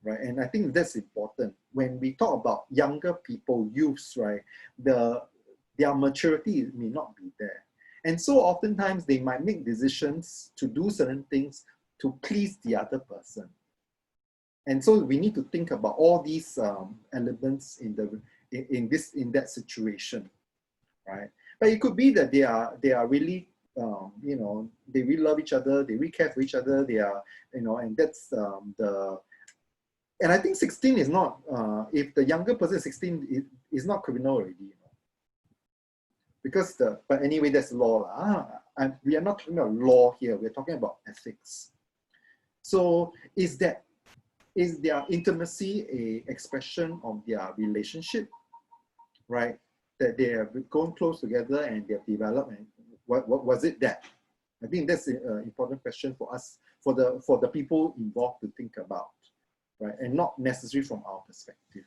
right? And I think that's important. When we talk about younger people, youths, right, their maturity may not be there. And so oftentimes they might make decisions to do certain things to please the other person. And so we need to think about all these elements in that situation, right? But it could be that they are really they really love each other, they really care for each other, they are and that's and I think 16 is not if the younger person is 16, it is not criminal already, because but anyway, that's law. And we are not talking about law here, we're talking about ethics. So is their intimacy a expression of their relationship, right? That they have gone close together and they have developed, and what was it that? I think that's an important question for us, for the people involved to think about, right? And not necessarily from our perspective.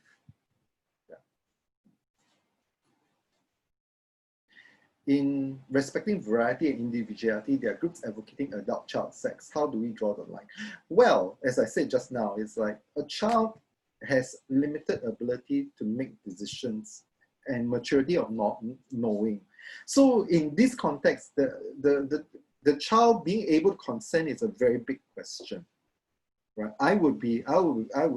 In respecting variety and individuality, there are groups advocating adult-child sex. How do we draw the line? Well, as I said just now, it's like a child has limited ability to make decisions and maturity of not knowing. So in this context, the child being able to consent is a very big question, right? I would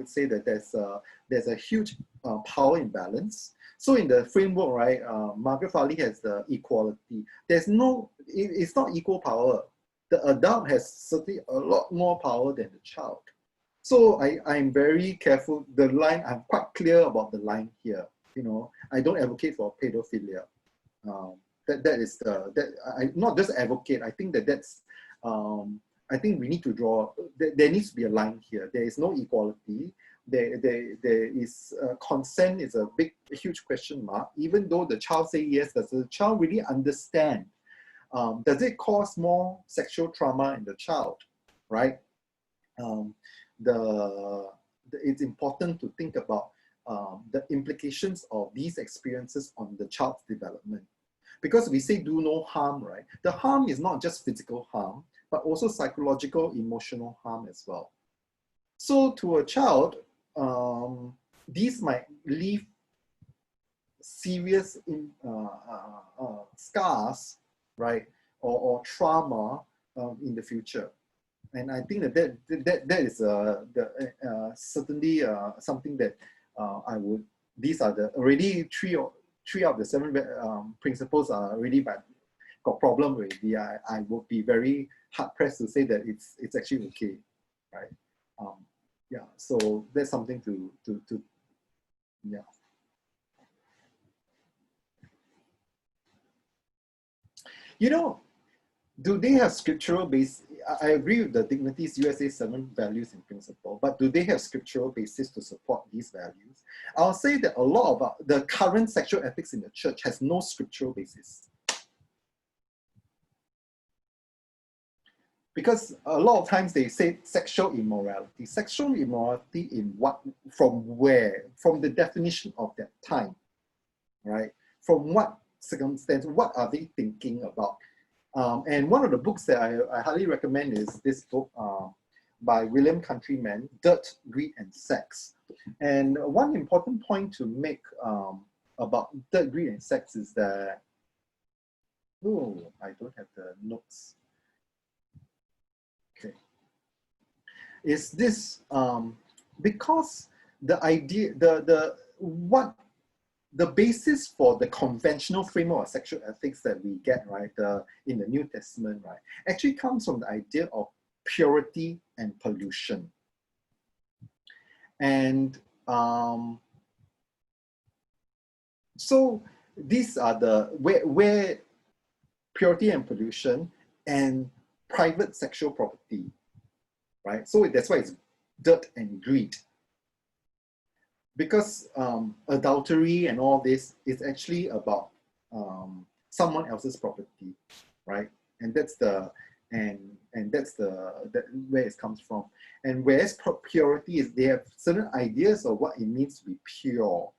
say that there's a huge power imbalance. So in the framework, right, Margaret Farley has the equality. It's not equal power. The adult has certainly a lot more power than the child. So I'm very careful. The line, I'm quite clear about the line here. I don't advocate for pedophilia. I not just advocate. I think that's. I think we need to draw. There needs to be a line here. There is no equality. There is consent is a huge question mark. Even though the child say yes, does the child really understand? Does it cause more sexual trauma in the child, right? It's important to think about the implications of these experiences on the child's development. Because we say do no harm, right? The harm is not just physical harm, but also psychological, emotional harm as well. So to a child, these might leave serious scars, right, or trauma in the future. And I think that is certainly something that I would. These are already three of the 7 principles are already got problem already. I would be very hard pressed to say that it's actually okay, right? Yeah, so that's something to yeah. Do they have scriptural base? I agree with the Dignities USA 7 values in principle, but do they have scriptural basis to support these values? I'll say that a lot of the current sexual ethics in the church has no scriptural basis. Because a lot of times they say sexual immorality. Sexual immorality in what, from where? From the definition of that time, right? From what circumstance, what are they thinking about? And one of the books that I highly recommend is this book by William Countryman, Dirt, Greed, and Sex. And one important point to make about dirt, greed, and sex is that, oh, I don't have the notes. Okay. Is this, because the idea, the basis for the conventional framework of sexual ethics that we get, right, in the New Testament, right, actually comes from the idea of purity and pollution. And so these are where purity and pollution and private sexual property, right? So that's why it's dirt and greed. Because adultery and all this is actually about someone else's property, right? And that's where it comes from. And whereas purity is, they have certain ideas of what it means to be pure,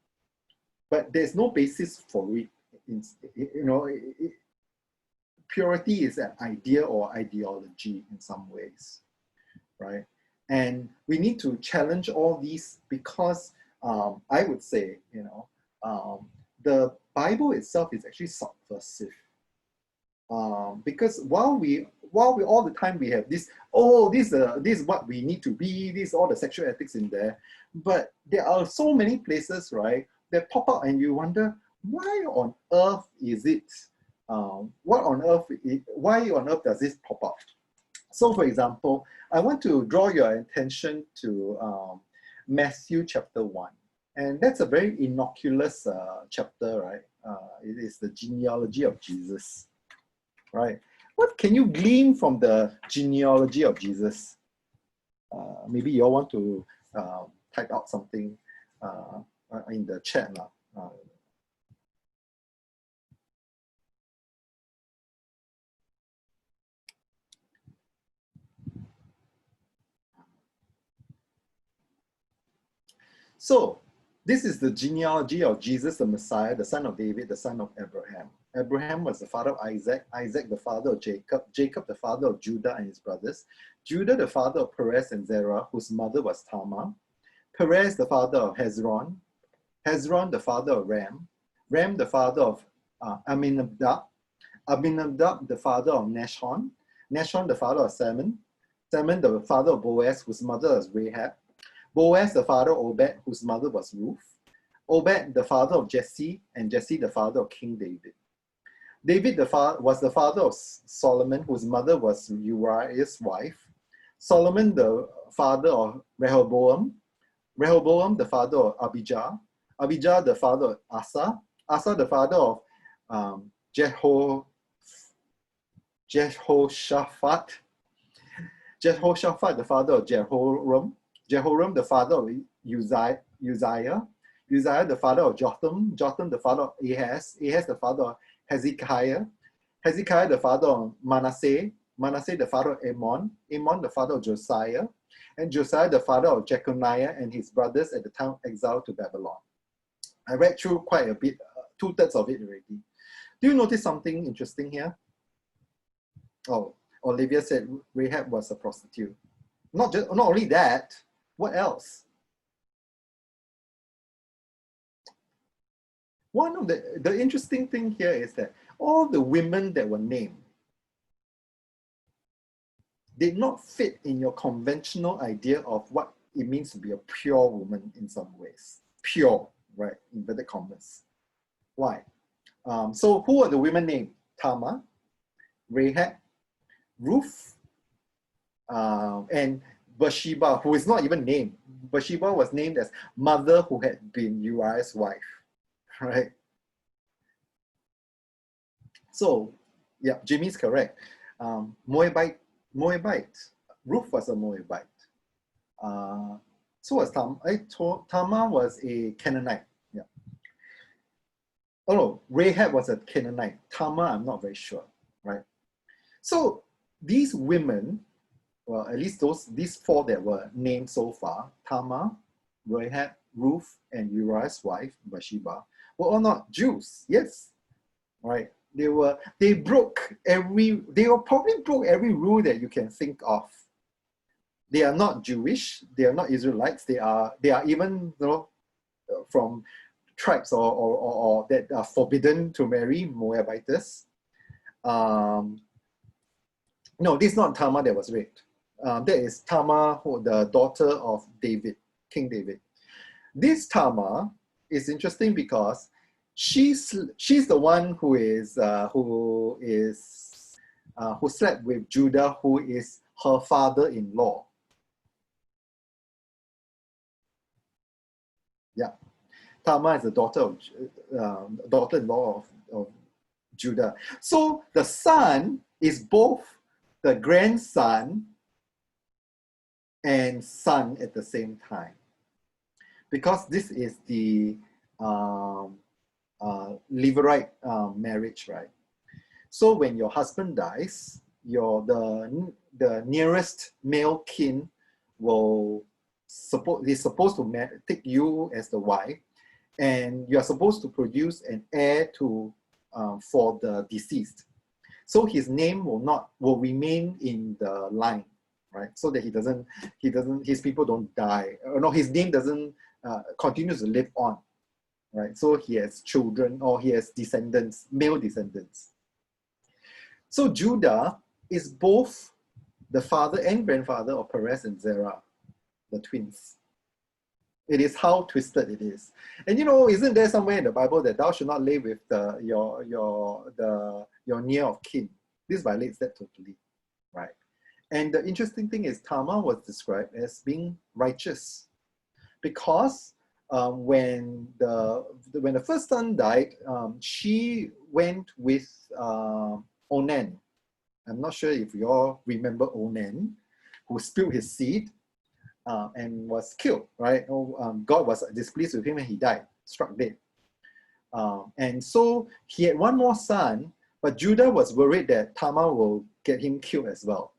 but there's no basis for it. Purity is an idea or ideology in some ways, right? And we need to challenge all these because I would say, the Bible itself is actually subversive. Because while we all the time we have this, oh, this is what we need to be, this all the sexual ethics in there, but there are so many places, right, that pop up and you wonder, why on earth is it, why on earth does this pop up? So for example, I want to draw your attention to Matthew chapter 1. And that's a very innocuous chapter, right? It is the genealogy of Jesus, right? What can you glean from the genealogy of Jesus? Maybe you all want to type out something in the chat. So this is the genealogy of Jesus, the Messiah, the son of David, the son of Abraham. Abraham was the father of Isaac, Isaac the father of Jacob, Jacob the father of Judah and his brothers, Judah the father of Perez and Zerah, whose mother was Tamar, Perez the father of Hezron, Hezron the father of Ram, Ram the father of Aminadab, Aminadab the father of Nashon, Nashon the father of Salmon, Salmon the father of Boaz, whose mother was Rahab, Boaz the father of Obed, whose mother was Ruth, Obed the father of Jesse, and Jesse the father of King David. David was the father of Solomon, whose mother was Uriah's wife, Solomon the father of Rehoboam, Rehoboam the father of Abijah, Abijah the father of Asa, Asa the father of Jehoshaphat, Jehoshaphat the father of Jehoram, Jehoram the father of Uzziah, Uzziah the father of Jotham, Jotham the father of Ahaz, Ahaz the father of Hezekiah, Hezekiah the father of Manasseh, Manasseh the father of Amon, Amon the father of Josiah, and Josiah the father of Jeconiah and his brothers at the time of exile to Babylon. I read through quite a bit, 2/3 of it already. Do you notice something interesting here? Oh, Olivia said Rahab was a prostitute. Not only that, what else? One of the interesting thing here is that all the women that were named did not fit in your conventional idea of what it means to be a pure woman in some ways. Pure, right? Inverted commas. Why? So who are the women named? Tamar, Rahab, Ruth, and Bathsheba, who is not even named. Bathsheba was named as mother who had been Uriah's wife, right? So, yeah, Jimmy's correct. Moabite. Ruth was a Moabite. So was Tamar was a Canaanite. Yeah. Oh no, Rahab was a Canaanite. Tamar, I'm not very sure, right? So these women, well, at least these 4 that were named so far, Tamar, Rahab, Ruth, and Uriah's wife, Bathsheba, were all not Jews. Yes, right? They probably broke every rule that you can think of. They are not Jewish, they are not Israelites, they are even, from tribes or that are forbidden to marry, Moabites. No, this is not Tamar that was raped. That is Tamar, the daughter of David, King David. This Tamar is interesting because she's the one who slept with Judah, who is her father-in-law. Yeah, Tamar is the daughter-in-law of Judah. So the son is both the grandson and son at the same time, because this is the Levirate marriage, right? So when your husband dies, the nearest male kin is supposed to take you as the wife, and you are supposed to produce an heir for the deceased. So his name will remain in the line, right? So that his people don't die. No, his name doesn't continue to live on, right? So he has children or he has descendants, male descendants. So Judah is both the father and grandfather of Perez and Zerah, the twins. It is how twisted it is. And you know, isn't there somewhere in the Bible that thou should not lay with your near of kin? This violates that totally, right? And the interesting thing is Tamar was described as being righteous because when the first son died, she went with Onan. I'm not sure if you all remember Onan, who spilled his seed and was killed, right? God was displeased with him and he died, struck dead. And so he had one more son, but Judah was worried that Tamar will get him killed as well.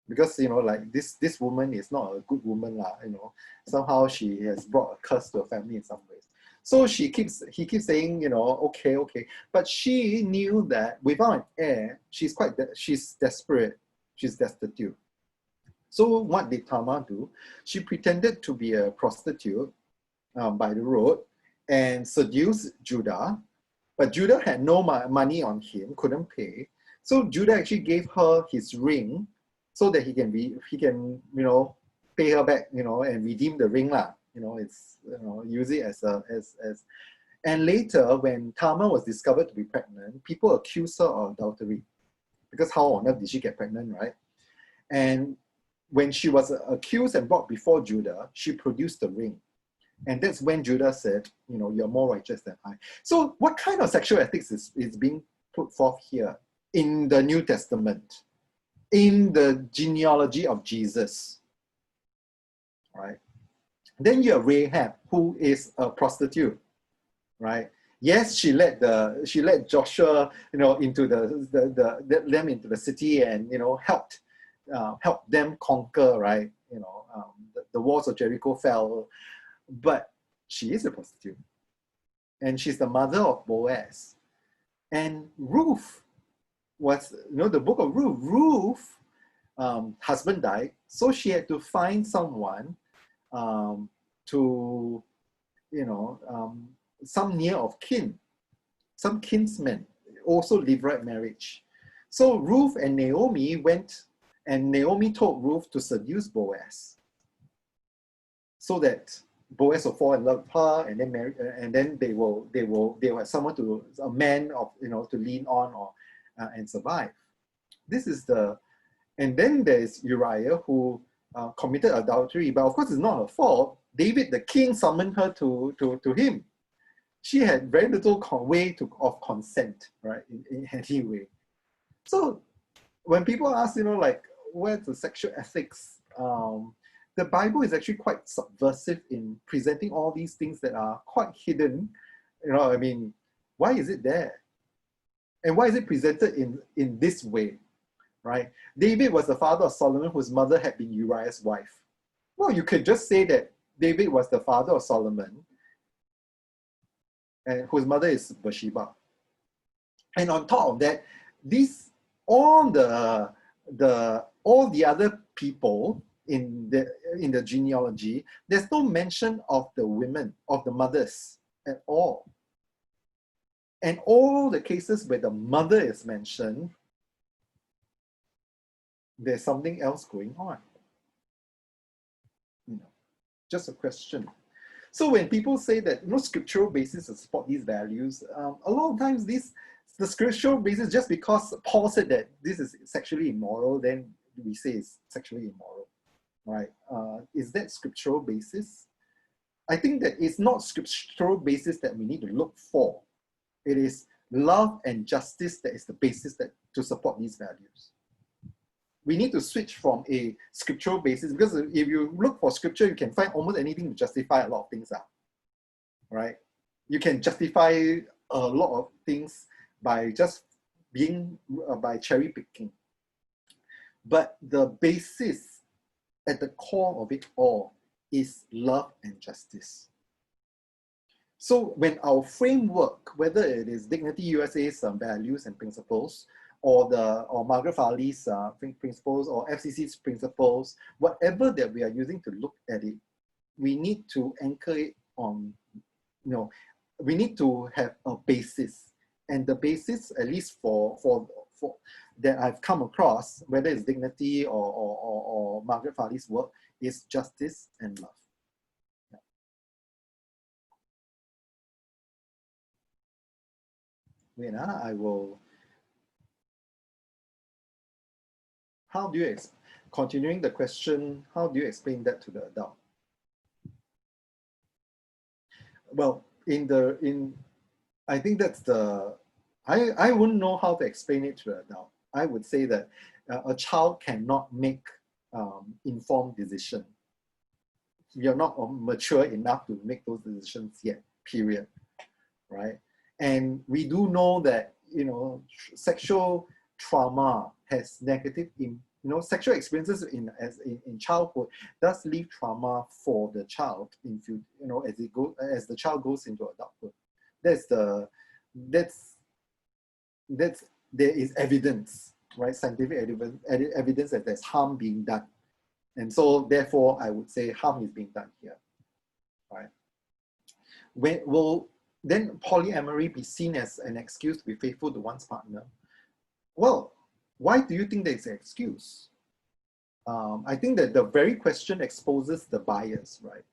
Because, you know, like this woman is not a good woman, you know. Somehow she has brought a curse to her family in some ways. So he keeps saying, you know, okay. But she knew that without an heir, she's desperate, she's destitute. So what did Tamar do? She pretended to be a prostitute by the road and seduced Judah. But Judah had no money on him, couldn't pay. So Judah actually gave her his ring so that he can you know, pay her back, you know, and redeem the ring lah. You know, it's, you know, use it as. And later, when Tamar was discovered to be pregnant, people accused her of adultery, because how on earth did she get pregnant, right? And when she was accused and brought before Judah, she produced the ring. And that's when Judah said, you know, you're more righteous than I. So what kind of sexual ethics is being put forth here in the New Testament, in the genealogy of Jesus, right? Then you have Rahab, who is a prostitute, right? Yes, she led Joshua, you know, into them into the city and, you know, helped them conquer, right? You know, the walls of Jericho fell, but she is a prostitute, and she's the mother of Boaz. And Ruth was, you know, the book of Ruth. Ruth, husband died, so she had to find someone to, you know, some near of kin, some kinsmen, also levirate marriage. So Ruth and Naomi went, and Naomi told Ruth to seduce Boaz, so that Boaz will fall in love with her, and then marry, and then they will have someone a man of, you know, to lean on or and survive. This is and then there's Uriah, who committed adultery, but of course it's not her fault. David, the king, summoned her to him. She had very little way of consent, right, in any way. So when people ask, you know, like, where's the sexual ethics? The Bible is actually quite subversive in presenting all these things that are quite hidden. You know, I mean, why is it there? And why is it presented in this way, right? David was the father of Solomon, whose mother had been Uriah's wife. Well, you could just say that David was the father of Solomon, and whose mother is Bathsheba. And on top of that, all the other people in the genealogy, there's no mention of the women, of the mothers at all. And all the cases where the mother is mentioned, there's something else going on. You know, just a question. So when people say that, you know, scriptural basis to support these values, a lot of times the scriptural basis, just because Paul said that this is sexually immoral, then we say it's sexually immoral, right? Is that scriptural basis? I think that it's not scriptural basis that we need to look for. It is love and justice that is the basis to support these values. We need to switch from a scriptural basis, because if you look for scripture, you can find almost anything to justify a lot of things, right? You can justify a lot of things by just by cherry picking. But the basis at the core of it all is love and justice. So when our framework, whether it is Dignity USA's values and principles, or Margaret Farley's principles, or FCC's principles, whatever that we are using to look at it, we need to anchor it on, you know, we need to have a basis. And the basis, at least for that I've come across, whether it's Dignity or Margaret Farley's work, is justice and love. Yeah. Wait, I will. How do you, continuing the question, how do you explain that to the adult? Well, I think that's I wouldn't know how to explain it to the adult. I would say that a child cannot make informed decision. You're not mature enough to make those decisions yet, period, right? And we do know that, sexual trauma has negative, sexual experiences in childhood does leave trauma for the child as the child goes into adulthood. There is evidence, right? Scientific evidence that there's harm being done. And so therefore, I would say harm is being done here, right? Will then polyamory be seen as an excuse to be faithful to one's partner? Well, why do you think there's an excuse? I think that the very question exposes the bias, right?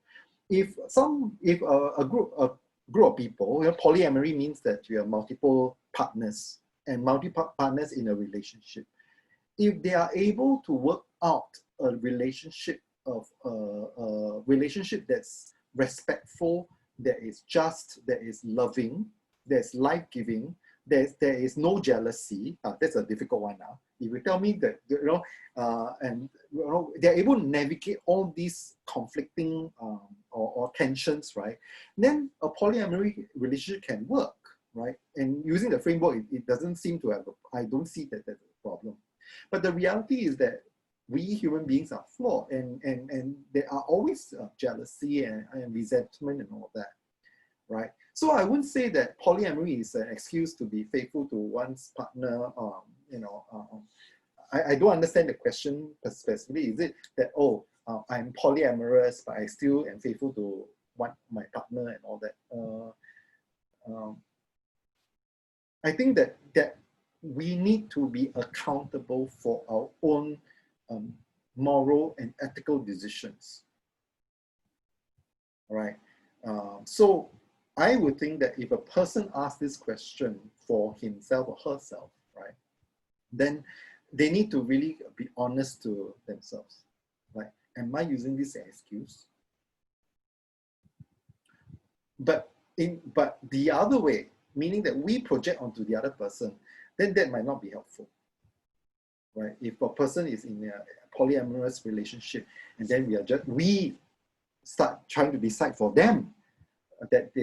If a group of people, polyamory means that you have multiple partners and multiple partners in a relationship. If they are able to work out a relationship that's respectful, that is just, that is loving, that's life-giving, there is no jealousy. That's a difficult one now. If you tell me that, they're able to navigate all these conflicting or tensions, right? Then a polyamory relationship can work, right? And using the framework, it doesn't seem to have, I don't see that that's a problem. But the reality is that we human beings are flawed, and there are always jealousy and resentment and all that, right? So I wouldn't say that polyamory is an excuse to be faithful to one's partner. I don't understand the question specifically. Is it that, I'm polyamorous, but I still am faithful to my partner and all that? I think that we need to be accountable for our own moral and ethical decisions. All right. So I would think that if a person asks this question for himself or herself, right, then they need to really be honest to themselves. Like, am I using this as an excuse? But the other way, meaning that we project onto the other person, then that might not be helpful, right? If a person is in a polyamorous relationship and then we start trying to decide for them that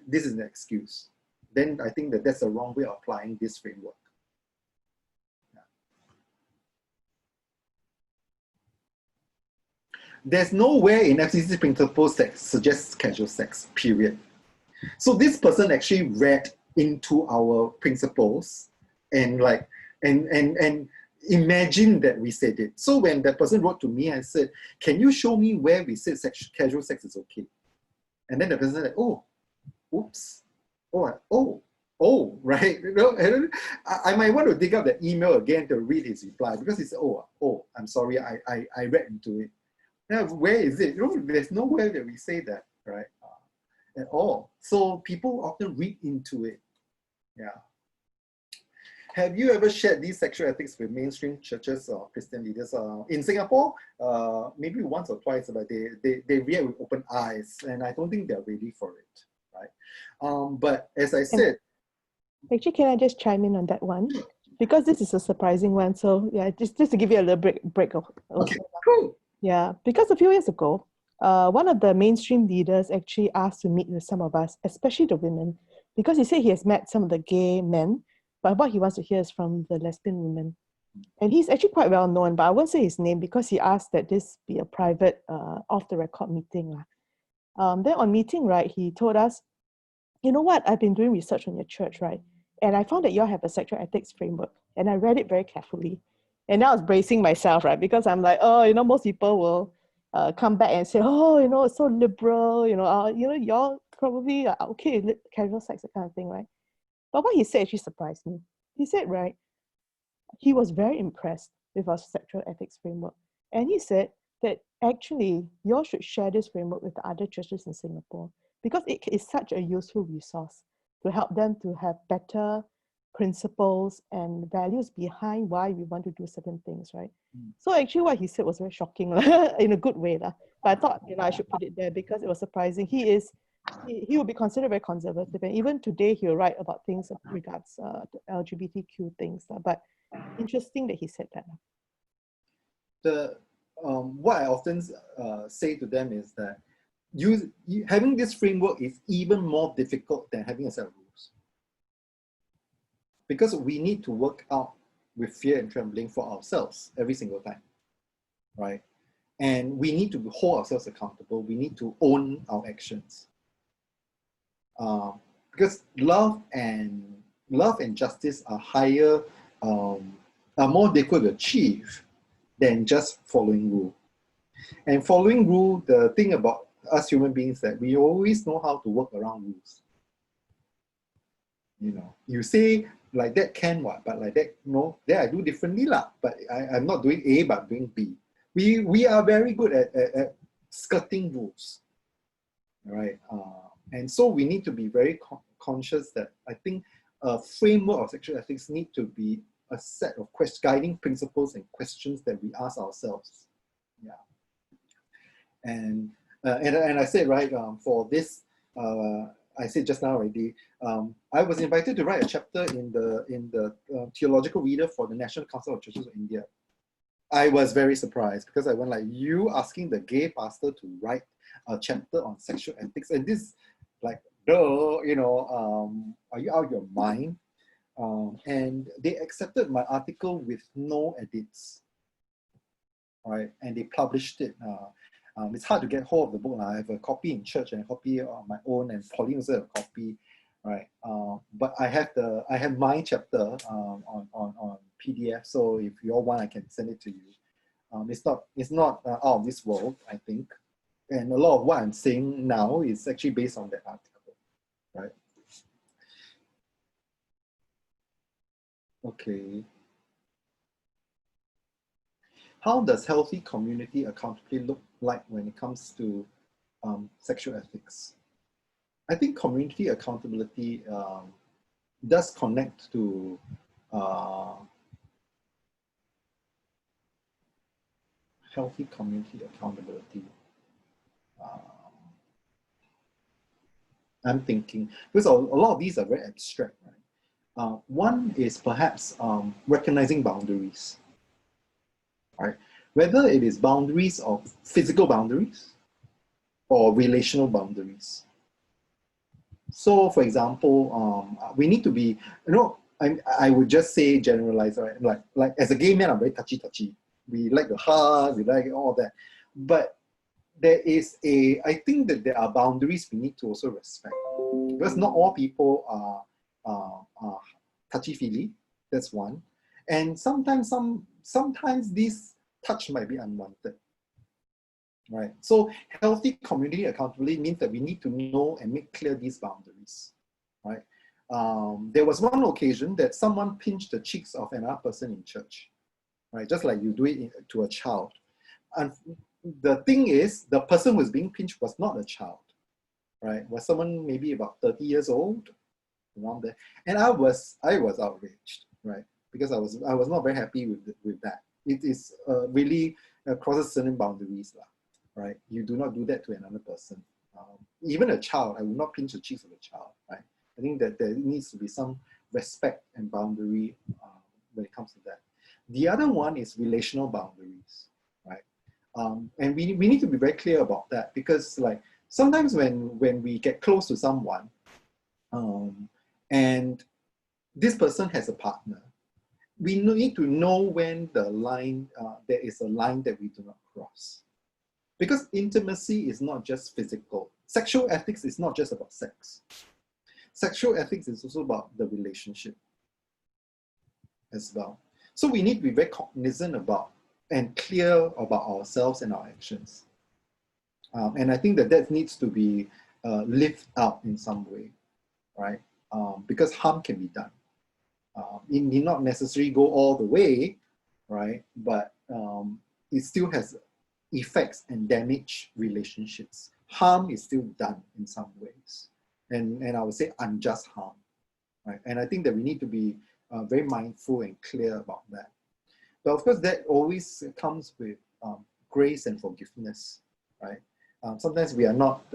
this is an excuse, then I think that that's the wrong way of applying this framework. Yeah. There's nowhere in FCC principles that suggests casual sex, period. So this person actually read into our principles and imagine that we said it. So when that person wrote to me and said, can you show me where we said casual sex is okay? And then the person said, oh, oops, right? I might want to dig up the email again to read his reply, because he said, oh, I'm sorry, I read into it. Now, where is it? There's nowhere that we say that, right? At all. So people often read into it. Yeah. Have you ever shared these sexual ethics with mainstream churches or Christian leaders? In Singapore, maybe once or twice, but they react with open eyes, and I don't think they're ready for it, right? But as I said... Actually, can I just chime in on that one? Because this is a surprising one. So yeah, just to give you a little break of... Okay, cool. Yeah, because a few years ago, one of the mainstream leaders actually asked to meet with some of us, especially the women, because he said he has met some of the gay men, but what he wants to hear is from the lesbian women. And he's actually quite well known, but I won't say his name because he asked that this be a private, off-the-record meeting. Then on meeting, right, he told us, you know what, I've been doing research on your church, right? And I found that you all have a sexual ethics framework. And I read it very carefully. And I was bracing myself, right? Because I'm like, most people will come back and say, it's so liberal, y'all probably are okay with casual sex, that kind of thing, right? But what he said actually surprised me. He said, right, he was very impressed with our sexual ethics framework. And he said that actually, you all should share this framework with the other churches in Singapore because it is such a useful resource to help them to have better principles and values behind why we want to do certain things, right? So actually what he said was very shocking in a good way. But I thought, I should put it there because it was surprising. He will be considered very conservative, and even today he'll write about things regards LGBTQ things. But interesting that he said that. What I often say to them is that having this framework is even more difficult than having a set of rules, because we need to work out with fear and trembling for ourselves every single time, right? And we need to hold ourselves accountable. We need to own our actions, because love and justice are higher, are more difficult to achieve than just following rule. And following rule, the thing about us human beings that we always know how to work around rules. You say like that can what, but like that, no, then I do differently lah. But I'm not doing A, but doing B. We are very good at skirting rules, right? And so we need to be very conscious that I think a framework of sexual ethics need to be a set of guiding principles and questions that we ask ourselves. Yeah. And I said, right, for this, I said just now already, I was invited to write a chapter in the Theological Reader for the National Council of Churches of India. I was very surprised because I went like, you asking the gay pastor to write a chapter on sexual ethics, and this, like, duh, are you out of your mind? And they accepted my article with no edits, right? And they published it. It's hard to get hold of the book. I have a copy in church and a copy on my own, and Pauline also have a copy, right? But I have my chapter on PDF. So if you all want, I can send it to you. It's not out of this world, I think. And a lot of what I'm saying now is actually based on that article, right? Okay. How does healthy community accountability look like when it comes to sexual ethics? I think community accountability does connect to healthy community accountability. I'm thinking, because a lot of these are very abstract, right? One is perhaps recognizing boundaries, right? Whether it is boundaries of physical boundaries or relational boundaries. So, for example, we need to be, I would just say generalize, right? Like as a gay man, I'm very touchy. We like the heart, we like all that. But there is I think that there are boundaries we need to also respect, because not all people are touchy-feely. That's one. And sometimes this touch might be unwanted. Right. So healthy community accountability means that we need to know and make clear these boundaries. Right. There was one occasion that someone pinched the cheeks of another person in church. Right. Just like you do it to a child. And the thing is, the person who was being pinched was not a child. Right. Was someone maybe about 30 years old, around there. And I was outraged. Right. Because I was not very happy with that. It is really crosses certain boundaries. Right? You do not do that to another person. Even a child, I will not pinch the cheeks of a child. Right? I think that there needs to be some respect and boundary when it comes to that. The other one is relational boundaries, right? And we need to be very clear about that, because like sometimes when we get close to someone, and this person has a partner, we need to know when the line, there is a line that we do not cross. Because intimacy is not just physical. Sexual ethics is not just about sex. Sexual ethics is also about the relationship as well. So we need to be very cognizant about and clear about ourselves and our actions. And I think that needs to be lived out in some way, right? Because harm can be done. It need not necessarily go all the way, right? But it still has effects and damage relationships. Harm is still done in some ways, and I would say unjust harm, right? And I think that we need to be very mindful and clear about that. But of course, that always comes with grace and forgiveness, right? Sometimes we are not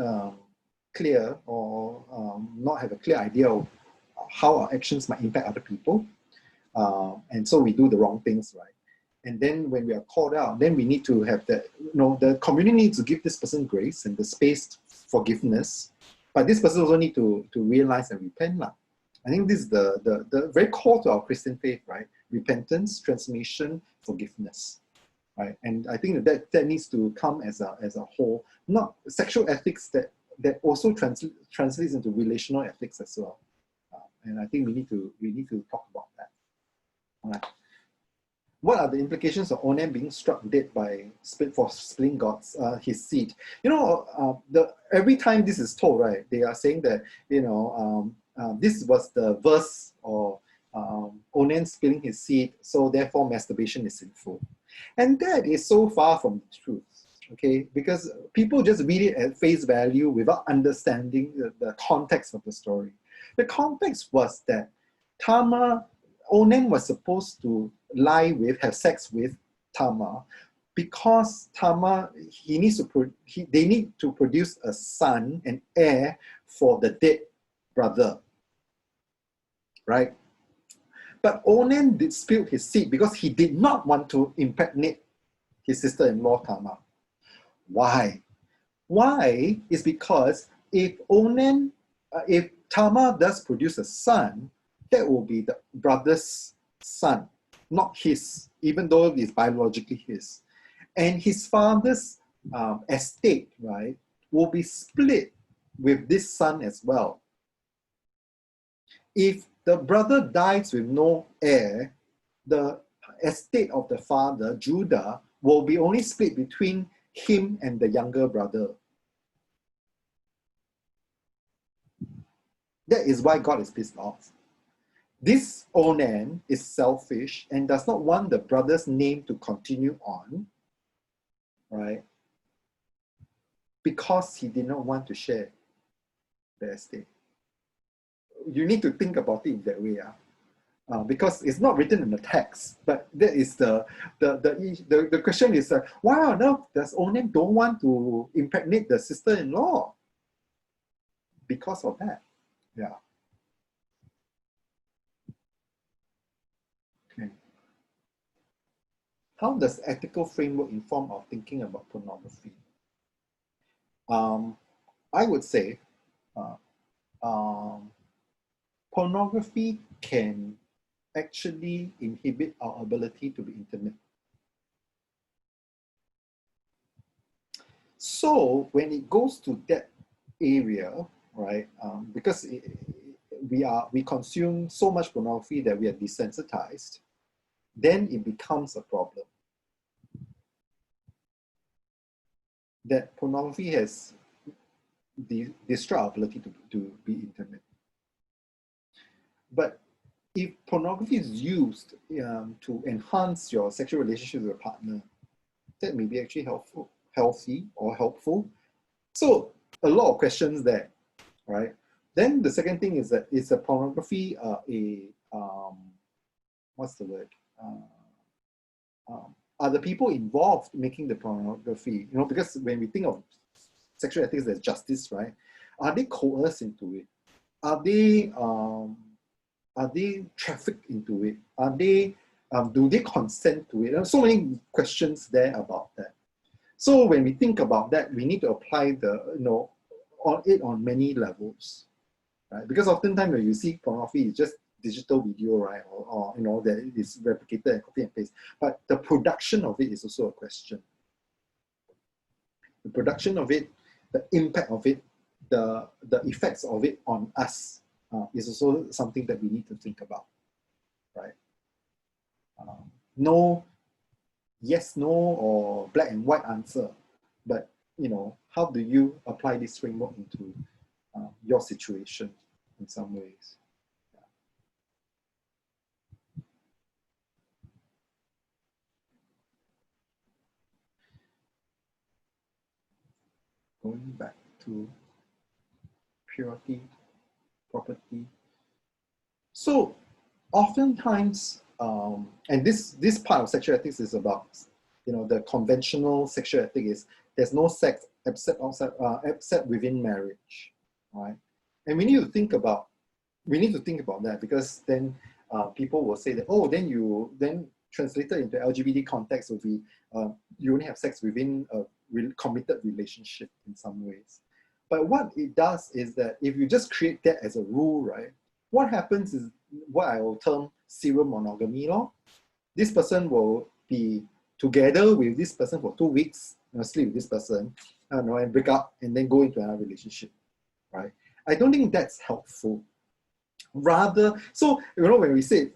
clear or not have a clear idea of how our actions might impact other people. And so we do the wrong things, right? And then when we are called out, then we need to have that, the community needs to give this person grace and the space forgiveness, but this person also need to realize and repent. I think this is the very core to our Christian faith, right? Repentance, transformation, forgiveness, right? And I think that needs to come as a whole, not sexual ethics that also translates into relational ethics as well. And I think we need to talk about that. All right. What are the implications of Onan being struck dead for splitting God's his seed? Every time this is told, right, they are saying that this was the verse of Onan splitting his seed, so therefore masturbation is sinful, and that is so far from the truth. Okay, because people just read it at face value without understanding the context of the story. The context was that Onan was supposed to have sex with Tamar, because Tamar, they need to produce a son, an heir for the dead brother, right? But Onan did spill his seed because he did not want to impregnate his sister-in-law Tamar. Why? Why is because if Tamar does produce a son, that will be the brother's son, not his, even though it is biologically his. And his father's estate, right, will be split with this son as well. If the brother dies with no heir, the estate of the father, Judah, will be only split between him and the younger brother. That is why God is pissed off. This Onan is selfish and does not want the brother's name to continue on, right? Because he did not want to share the estate. You need to think about it in that way, because it's not written in the text. But that is the question is, why on earth does Onan don't want to impregnate the sister-in-law? Because of that, yeah. How does ethical framework inform our thinking about pornography? I would say pornography can actually inhibit our ability to be intimate. So when it goes to that area, right, because we consume so much pornography that we are desensitized, then it becomes a problem. That pornography has destroyed our ability to be intimate. But if pornography is used to enhance your sexual relationship with your partner, that may be actually healthy or helpful. So a lot of questions there, right? Then the second thing is that is a pornography what's the word? Are the people involved making the pornography? Because when we think of sexual ethics as justice, right? Are they coerced into it? Are they trafficked into it? Do they consent to it? There are so many questions there about that. So when we think about that, we need to apply on many levels, right? Because oftentimes when you see pornography, it's just digital video, right? Or that it is replicated and copy and paste. But the production of it is also a question. The production of it, the impact of it, the effects of it on us is also something that we need to think about, right? No yes, no, or black and white answer, but how do you apply this framework into your situation in some ways? going back to purity, property. So oftentimes, and this part of sexual ethics is about, the conventional sexual ethic is there's no sex except outside, except within marriage, right? And we need to think about that, because then people will say that, oh, then translated into LGBT context will be you only have sex within a committed relationship in some ways. But what it does is that if you just create that as a rule, right, what happens is what I will term serial monogamy law. This person will be together with this person for 2 weeks, sleep with this person, and break up and then go into another relationship, right? I don't think that's helpful. Rather, so when we say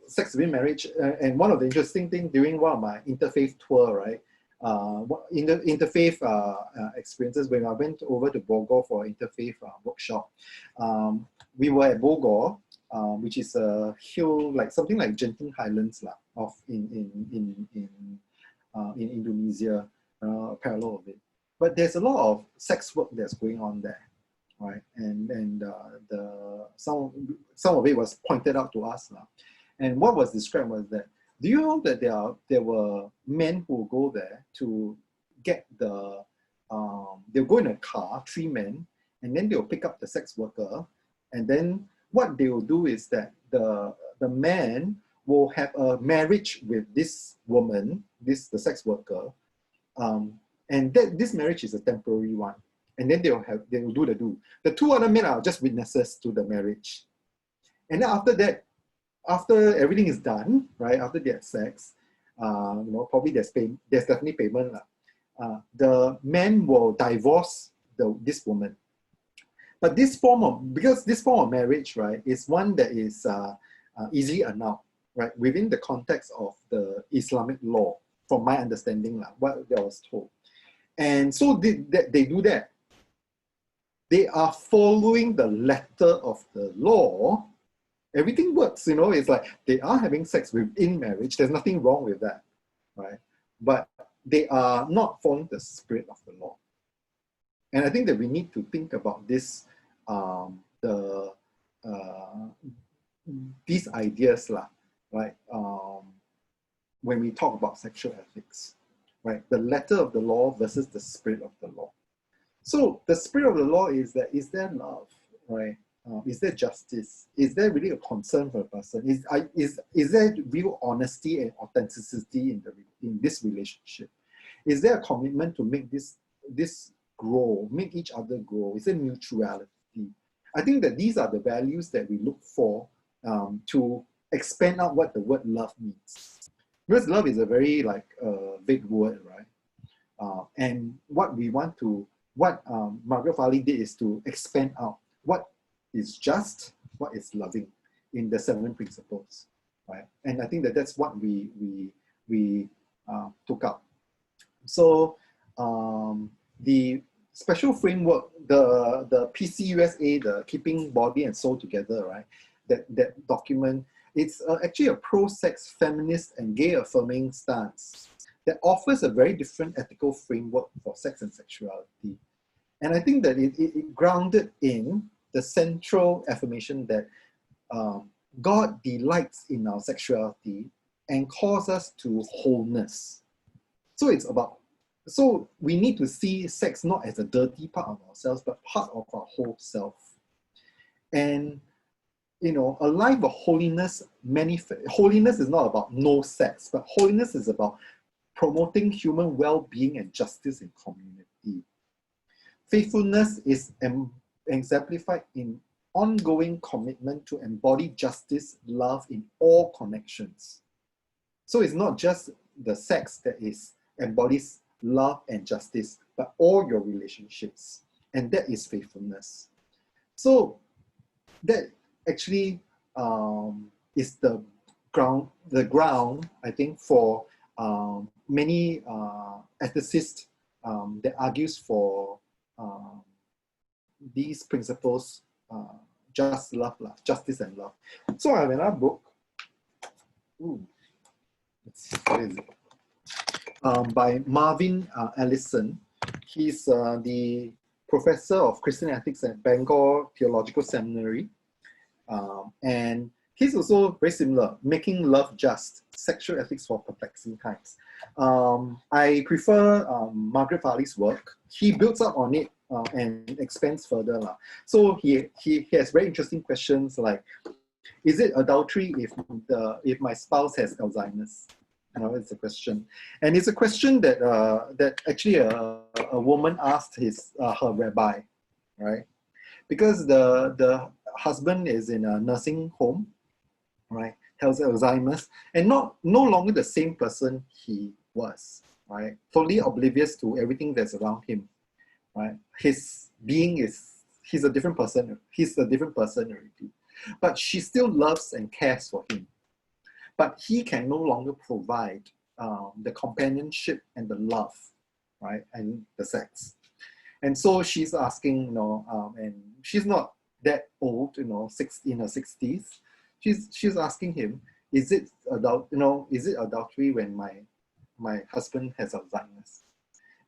sex within marriage, and one of the interesting things during one of my interfaith tour, right, in the interfaith experiences, when I went over to Bogor for interfaith workshop, we were at Bogor, which is a hill, like something like Genting Highlands in Indonesia, parallel of it. But there's a lot of sex work that's going on there, right? And some of it was pointed out to us. And what was described was that, do you know that there were men who go there to get they'll go in a car, 3 men, and then they'll pick up the sex worker, and then what they will do is that the man will have a marriage with this woman, the sex worker, and this marriage is a temporary one, and then they will do the do. The 2 other men are just witnesses to the marriage, and then after that, after everything is done, right, after they have sex, probably there's definitely payment. The man will divorce this woman. But because this form of marriage, right, is one that is easily annulled, right, within the context of the Islamic law, from my understanding, what I was told. And so they do that. They are following the letter of the law. Everything works, it's like they are having sex within marriage. There's nothing wrong with that, right? But they are not following the spirit of the law. And I think that we need to think about this, these ideas, right? When we talk about sexual ethics, right? The letter of the law versus the spirit of the law. So the spirit of the law is there love, right? Is there justice? Is there really a concern for a person? Is there real honesty and authenticity in this relationship? Is there a commitment to make this grow, make each other grow? Is there mutuality? I think that these are the values that we look for to expand out what the word love means. Because love is a very big word, right? And what Margaret Farley did is to expand out what is just, what is loving in the 7 principles, right? And I think that that's what we took up. So the special framework, the PCUSA, the Keeping Body and Soul Together, right? That document, it's actually a pro-sex, feminist, and gay-affirming stance that offers a very different ethical framework for sex and sexuality. And I think that it grounded in the central affirmation that God delights in our sexuality and calls us to wholeness. So we need to see sex not as a dirty part of ourselves, but part of our whole self. And a life of holiness, holiness is not about no sex, but holiness is about promoting human well-being and justice in community. Faithfulness is exemplified in ongoing commitment to embody justice, love in all connections. So it's not just the sex that embodies love and justice, but all your relationships, and that is faithfulness. So that actually is the ground, I think, for many ethicists that argues for these principles, justice and love. So I have another book. What is it? By Marvin Ellison, He's the professor of Christian ethics at Bangor Theological Seminary. And he's also very similar, Making Love Just, Sexual Ethics for Perplexing Times. I prefer Margaret Farley's work. He builds up on it and expands further. So he has very interesting questions like, is it adultery if my spouse has Alzheimer's? It's a question. And it's a question that that actually a woman asked her rabbi, right? Because the husband is in a nursing home, right? Has Alzheimer's, and no longer the same person he was, right? Totally oblivious to everything that's around him, right? His being he's a different person. He's a different person already. But she still loves and cares for him. But he can no longer provide the companionship and the love, right? And the sex. And so she's asking, and she's not that old, in her 60s. She's asking him, is it adultery when my husband has Alzheimer's?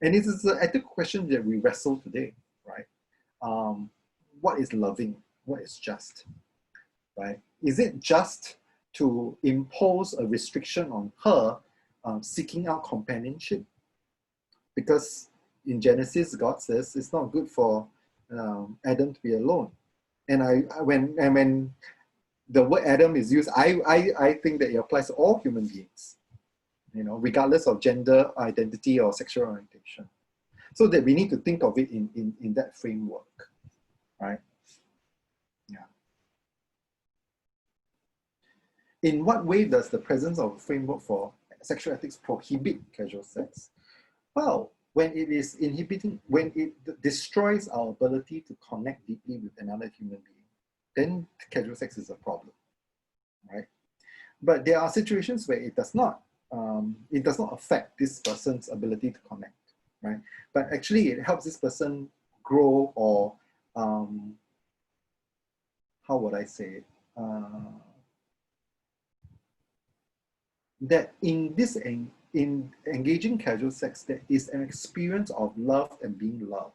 And it is an ethical question that we wrestle today, right? What is loving? What is just? Right? Is it just to impose a restriction on her seeking out companionship? Because in Genesis, God says it's not good for Adam to be alone. And when the word Adam is used, I think that it applies to all human beings, regardless of gender identity or sexual orientation. So that we need to think of it in that framework, right? Yeah. In what way does the presence of a framework for sexual ethics prohibit casual sex? Well, when it destroys our ability to connect deeply with another human being, then casual sex is a problem, right? But there are situations where it does not affect this person's ability to connect, right? But actually it helps this person grow, or how would I say it? That in engaging casual sex, there is an experience of love and being loved.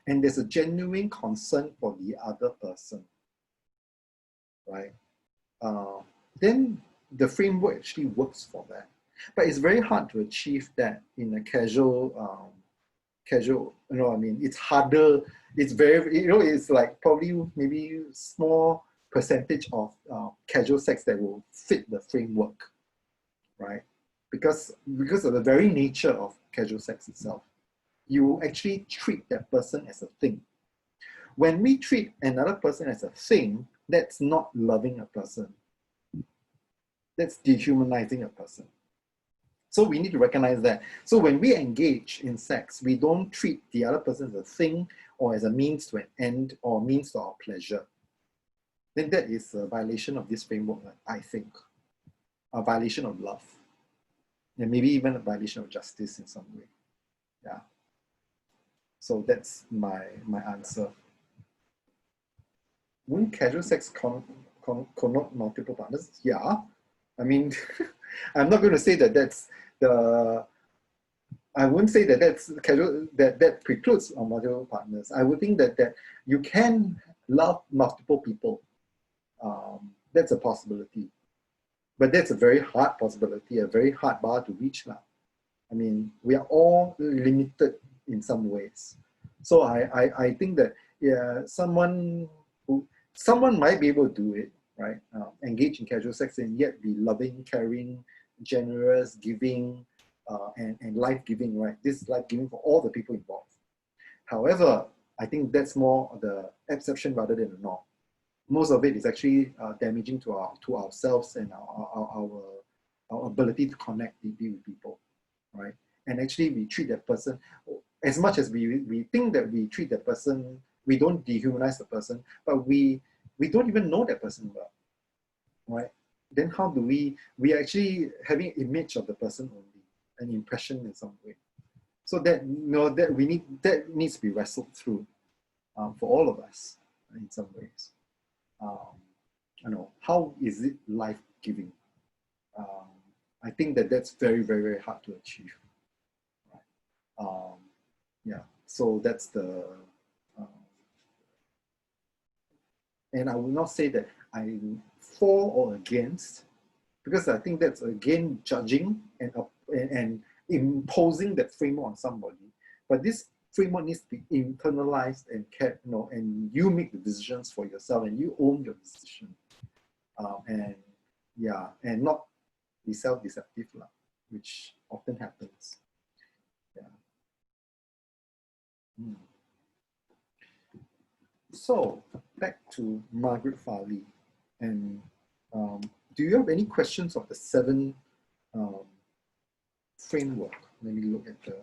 And there's a genuine concern for the other person, right? Then the framework actually works for that. But it's very hard to achieve that in a casual, it's harder. It's very, it's like probably maybe small percentage of casual sex that will fit the framework, right? Because of the very nature of casual sex itself, you actually treat that person as a thing. When we treat another person as a thing, that's not loving a person. That's dehumanizing a person. So we need to recognize that. So when we engage in sex, we don't treat the other person as a thing or as a means to an end or means to our pleasure. Then that is a violation of this framework, I think. A violation of love. And maybe even a violation of justice in some way. Yeah. So that's my answer. Wouldn't casual sex connote multiple partners? Yeah. I mean, I'm not going to say that that's I wouldn't say that that's casual, that precludes multiple partners. I would think that you can love multiple people. That's a possibility. But that's a very hard possibility, a very hard bar to reach now. I mean, we are all limited in some ways. So I think that someone might be able to do it, right? Engage in casual sex and yet be loving, caring, generous, giving, and life-giving, right? This is life-giving for all the people involved. However, I think that's more the exception rather than the norm. Most of it is actually damaging to ourselves and our ability to connect deeply with people, right? And actually we treat that person, as much as we think that we treat that person, we don't dehumanize the person, but we don't even know that person well, right? Then how do we actually having an image of the person only, an impression in some way. So that that needs to be wrestled through for all of us in some ways. How is it life-giving? I think that that's very, very, very hard to achieve. Right? Yeah, so that's the, and I will not say that I'm for or against, because I think that's again judging and imposing that framework on somebody. But this framework needs to be internalized and kept, and you make the decisions for yourself and you own your decision. And yeah, and not be self-deceptive, which often happens. Yeah. So back to Margaret Farley, and do you have any questions of the 7 framework? Let me look at the.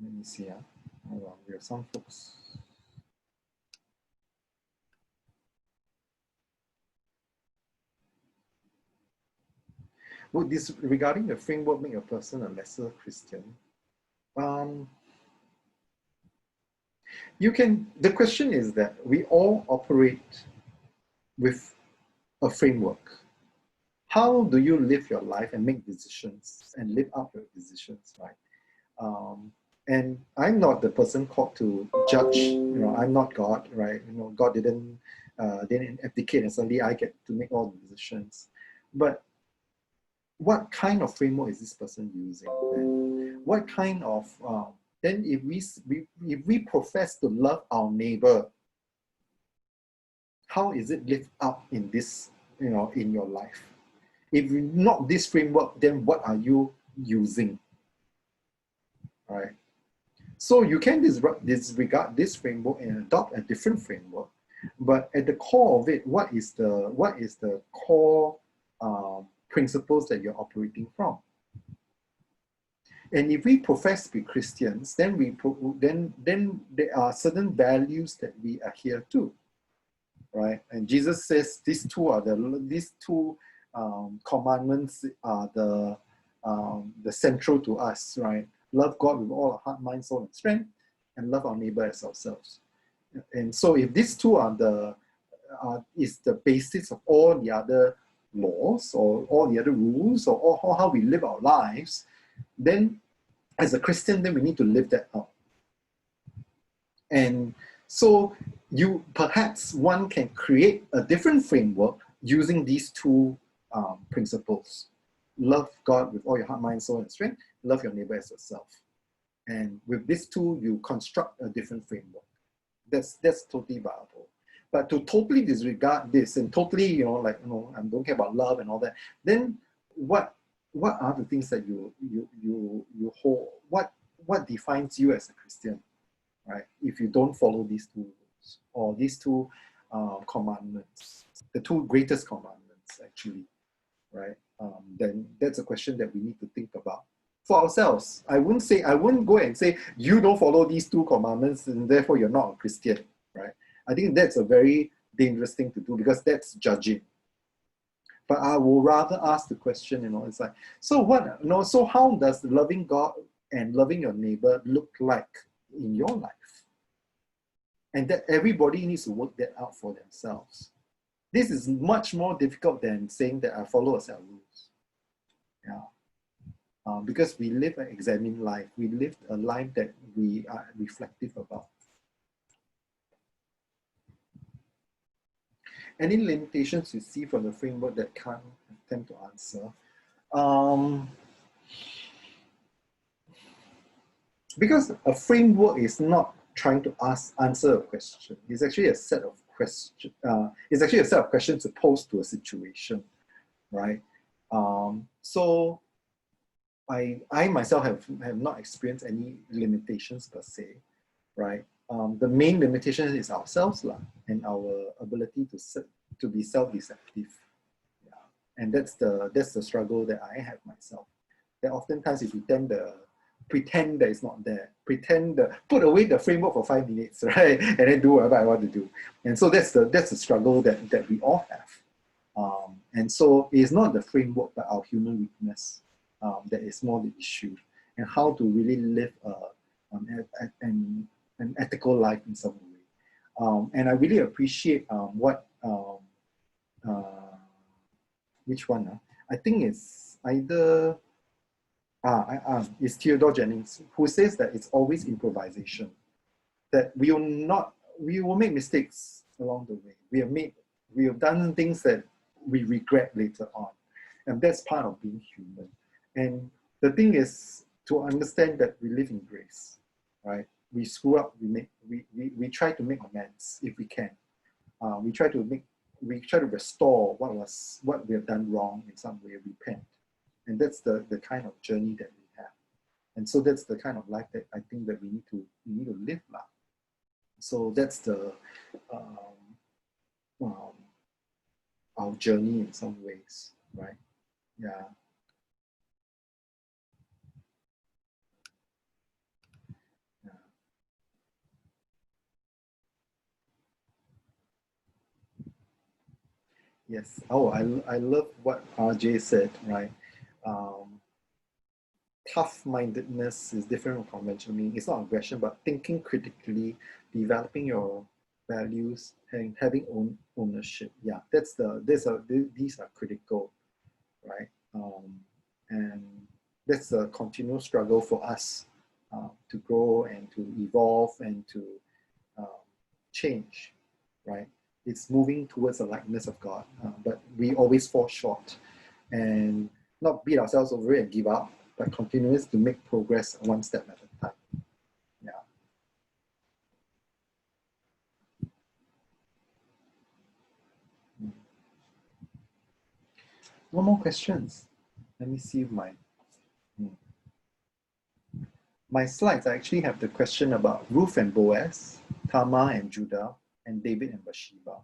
Let me see. Hold on, we have some folks. Would this, regarding the framework, make a person a lesser Christian? You can, the question is that we all operate with a framework. How do you live your life and make decisions and live up your decisions, right? And I'm not the person called to judge, I'm not God, right? God didn't abdicate and suddenly I get to make all the decisions. But what kind of framework is this person using? Then? What kind of, then if we profess to love our neighbor, how is it lived up in this, in your life? If not this framework, then what are you using? Right? So you can disregard this framework and adopt a different framework, but at the core of it, what is the core principles that you're operating from? And if we profess to be Christians, then then there are certain values that we adhere to, right? And Jesus says these two commandments are the central to us, right? Love God with all our heart, mind, soul, and strength, and love our neighbor as ourselves. And so, if these two are is the basis of all the other laws or all the other rules or how we live our lives, then as a Christian, then we need to live that out. And so, perhaps one can create a different framework using these two principles. Love God with all your heart, mind, soul, and strength. Love your neighbor as yourself. And with these two, you construct a different framework. That's totally viable. But to totally disregard this and totally, I don't care about love and all that, then what are the things that you hold? What defines you as a Christian, right? If you don't follow these two rules or these two commandments, the two greatest commandments, actually, right? Then that's a question that we need to think about for ourselves. I wouldn't go and say, you don't follow these two commandments and therefore you're not a Christian, right? I think that's a very dangerous thing to do because that's judging. But I will rather ask the question, it's like, so how does loving God and loving your neighbor look like in your life? And that everybody needs to work that out for themselves. This is much more difficult than saying that I follow a set of rules. Yeah. Because we live an examined life. We live a life that we are reflective about. Any limitations you see from the framework that can't attempt to answer? Because a framework is not trying to answer a question. It's actually a set of questions. It's actually a set of questions to pose to a situation, right? So I myself have not experienced any limitations per se, right? The main limitation is ourselves and our ability to be self-deceptive. Yeah. And that's the struggle that I have myself. That oftentimes we pretend that it's not there, put away the framework for 5 minutes, right? And then do whatever I want to do. And so that's the struggle that we all have. And so it's not the framework, but our human weakness that is more the issue, and how to really live an ethical life in some way. And I really appreciate what um, which one? I think it's either it's Theodore Jennings, who says that it's always improvisation. That we will make mistakes along the way. We have done things that we regret later on. And that's part of being human. And the thing is to understand that we live in grace, right? We screw up, we try to make amends if we can. We try to restore what we have done wrong in some way, repent. And that's the kind of journey that we have. And so that's the kind of life that I think that we need to live now. So that's our journey in some ways, right? Yeah. Yeah. Yes. Oh, I love what RJ said, right? Um, Tough-mindedness is different from conventional meaning. It's not aggression, but thinking critically, developing your values, and having ownership. Yeah, these are critical, right? And that's a continual struggle for us to grow and to evolve and to change, right? It's moving towards the likeness of God, but we always fall short, and not beat ourselves over it and give up, but continues to make progress one step at a time. Yeah. No more questions. Let me see my slides. I actually have the question about Ruth and Boaz, Tamar and Judah, and David and Bathsheba,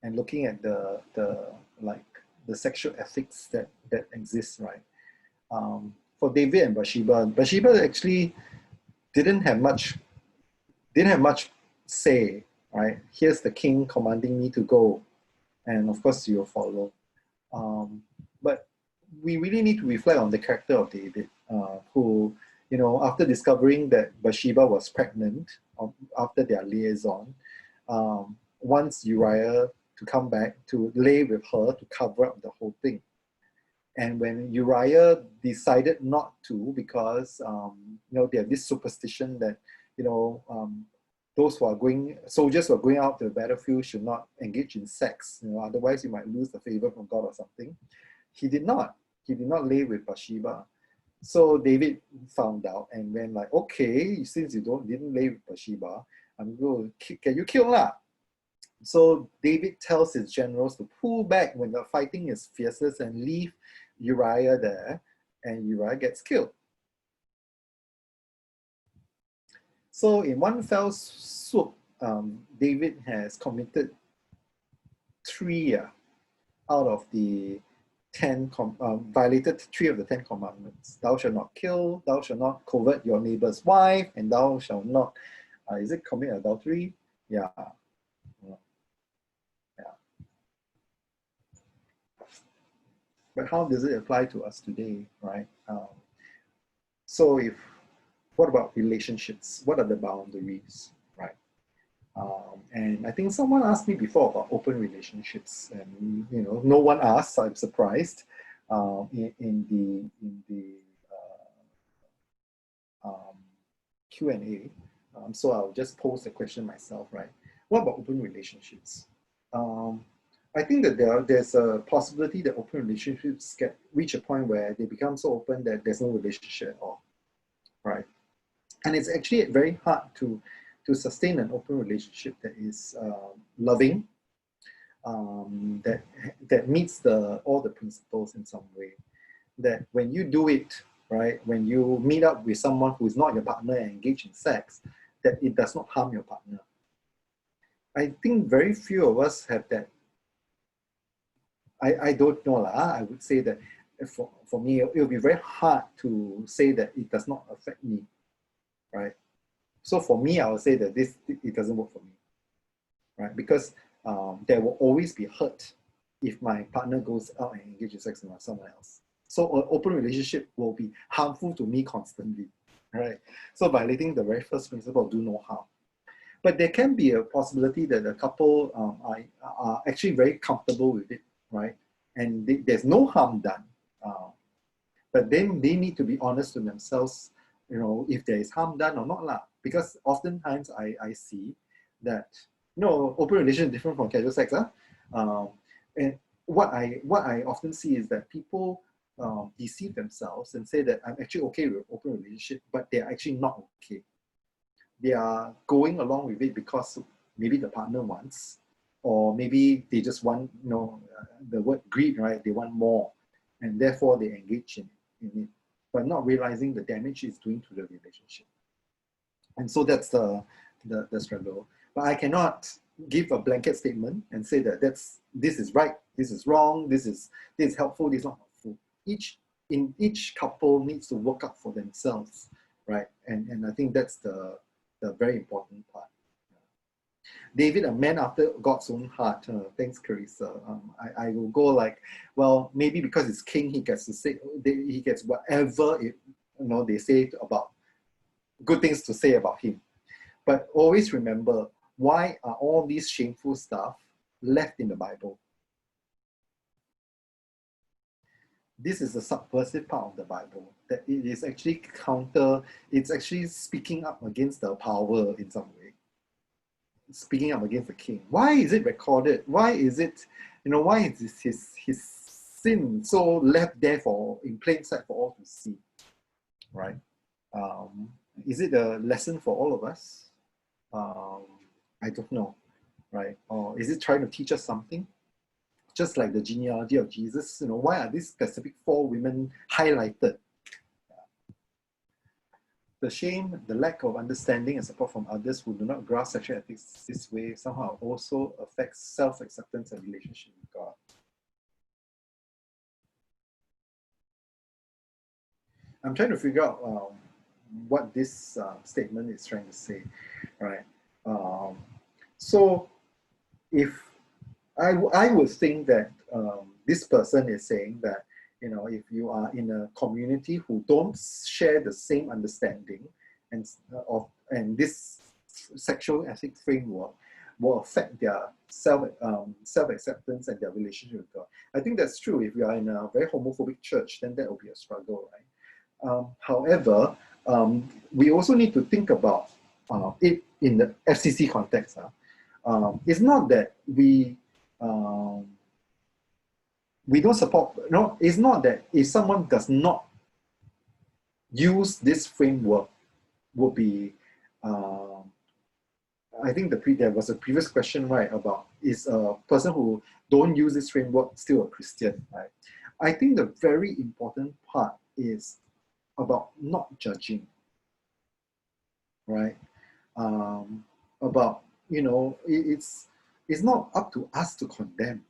and looking at the sexual ethics that exists, right? For David and Bathsheba actually didn't have much say, right? Here's the king commanding me to go, and of course you'll follow. But we really need to reflect on the character of David, who, after discovering that Bathsheba was pregnant, after their liaison, wants Uriah to come back to lay with her to cover up the whole thing. And when Uriah decided not to, because they have this superstition that soldiers who are going out to the battlefield should not engage in sex. Otherwise you might lose the favor from God or something. He did not lay with Bathsheba. So David found out and went like, okay, since you didn't lay with Bathsheba, I'm going to get you killed lah. So David tells his generals to pull back when the fighting is fiercest and leave Uriah there, and Uriah gets killed. So in one fell swoop, David has committed 3 out of the 10, violated 3 of the 10 commandments. Thou shalt not kill, thou shalt not covet your neighbor's wife, and thou shalt not, is it commit adultery? Yeah. But how does it apply to us today, right? So what about relationships? What are the boundaries, right? And I think someone asked me before about open relationships, and no one asked, so I'm surprised. In the Q&A, so I'll just pose the question myself, right? What about open relationships? I think that there's a possibility that open relationships reach a point where they become so open that there's no relationship at all, right? And it's actually very hard to sustain an open relationship that is loving, that meets all the principles in some way. That when you do it, right, when you meet up with someone who is not your partner and engage in sex, that it does not harm your partner. I think very few of us have that. I don't know lah. I would say that for me, it will be very hard to say that it does not affect me, right? So for me, I would say that it doesn't work for me, right? Because there will always be hurt if my partner goes out and engages in sex with someone else. So an open relationship will be harmful to me constantly, right? So violating the very first principle of do no harm. But there can be a possibility that the couple are actually very comfortable with it, right? And there's no harm done. But then they need to be honest to themselves, if there is harm done or not lah. Because oftentimes I see that, open relation is different from casual sex. And what I often see is that people deceive themselves and say that I'm actually okay with open relationship, but they're actually not okay. They are going along with it because maybe the partner wants, or maybe they just want, the word greed, right? They want more, and therefore they engage in it, but not realizing the damage it's doing to the relationship. And so that's the struggle. But I cannot give a blanket statement and say that this is right, this is wrong, this is helpful, this is not helpful. Each couple needs to work out for themselves, right? And I think that's the very important part. David, a man after God's own heart. Thanks, Carissa. I will go like, well, maybe because it's king, he gets to say, he gets whatever they say about good things to say about him. But always remember, why are all these shameful stuff left in the Bible? This is the subversive part of the Bible, that it is actually it's actually speaking up against the power in some way. Speaking up against the king. Why is it recorded? Why is it, why is his sin so left there in plain sight for all to see, right? Is it a lesson for all of us? I don't know, right? Or is it trying to teach us something? Just like the genealogy of Jesus, why are these specific 4 women highlighted? The shame, the lack of understanding and support from others who do not grasp sexual ethics this way somehow also affects self-acceptance and relationship with God. I'm trying to figure out what this statement is trying to say, right? So if I would think that this person is saying that, if you are in a community who don't share the same understanding and this sexual ethic framework will affect their self-acceptance and their relationship with God. I think that's true. If you are in a very homophobic church, then that will be a struggle, right? However, we also need to think about it in the FCC context. It's not that we don't support, it's not that if someone does not use this framework would be, I think there was a previous question, right, about is a person who don't use this framework still a Christian, right? I think the very important part is about not judging, right? About, it's not up to us to condemn.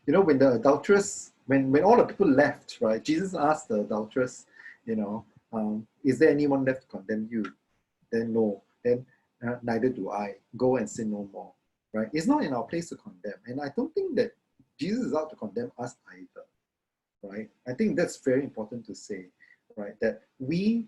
When the adulteress, when all the people left, right, Jesus asked the adulteress, is there anyone left to condemn you? Then no. Then neither do I. Go and sin no more, right? It's not in our place to condemn. And I don't think that Jesus is out to condemn us either, right? I think that's very important to say, right? That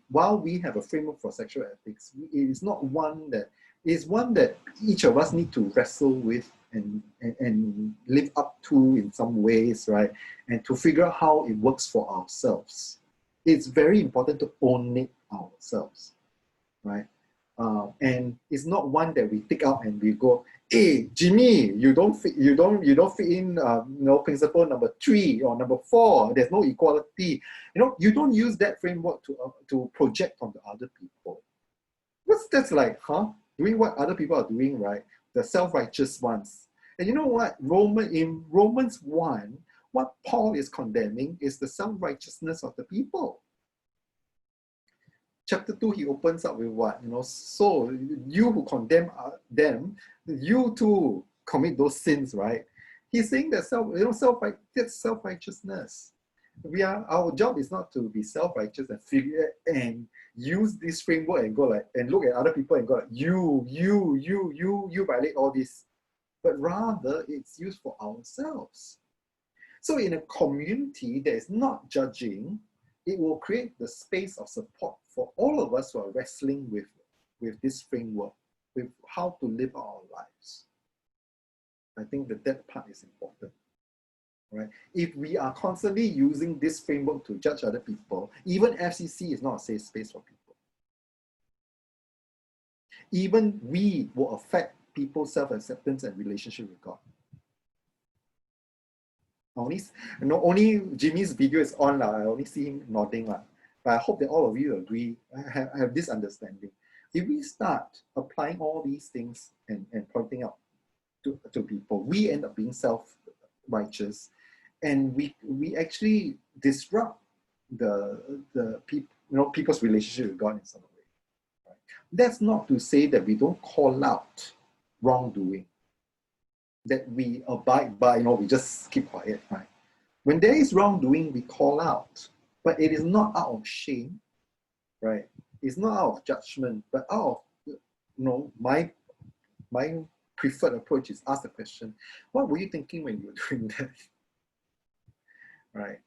while we have a framework for sexual ethics, it is not one that each of us need to wrestle with and live up to in some ways, right? And to figure out how it works for ourselves. It's very important to own it ourselves, right? And it's not one that we pick out and we go, hey, Jimmy, you don't fit in, principle number 3 or number 4. There's no equality. You don't use that framework to project on the other people. That's like, doing what other people are doing, right? The self-righteous ones. And you know what? In Romans 1, what Paul is condemning is the self-righteousness of the people. Chapter 2, he opens up with what? So you who condemn them, you too commit those sins, right? He's saying that self-righteousness. Our job is not to be self-righteous and use this framework and go and look at other people and go you violate all this. But rather it's used for ourselves. So in a community that is not judging, it will create the space of support for all of us who are wrestling with with this framework, with how to live our lives. I think that part is important. Right? If we are constantly using this framework to judge other people, even FCC is not a safe space for people. Even we will affect people's self-acceptance and relationship with God. Only Jimmy's video is on. I only see him nodding. But I hope that all of you agree, have this understanding. If we start applying all these things and pointing out to people, we end up being self-righteous, and we actually disrupt the people's relationship with God in some way. Right? That's not to say that we don't call out wrongdoing, that we abide by, we just keep quiet, right? When there is wrongdoing, we call out, but it is not out of shame, right? It's not out of judgment, but out of, my preferred approach is ask the question, what were you thinking when you were doing that? Right?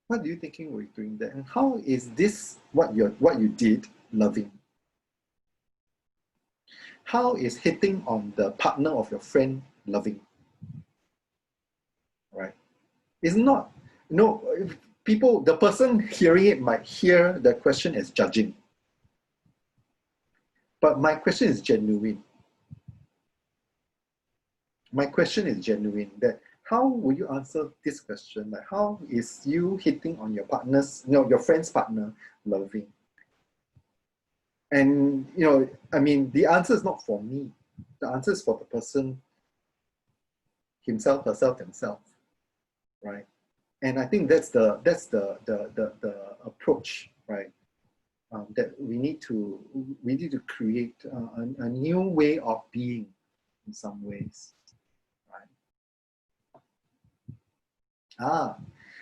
What are you thinking when you're doing that? And how is this what you did loving? How is hitting on the partner of your friend loving? Right? It's not, people, the person hearing it might hear the question as judging. But my question is genuine. My question is genuine, that how will you answer this question? Like, how is you hitting on your partner's, your friend's partner loving? And, the answer is not for me. The answer is for the person himself, herself, themselves, right? And I think that's the approach, right? That we need to create a new way of being in some ways.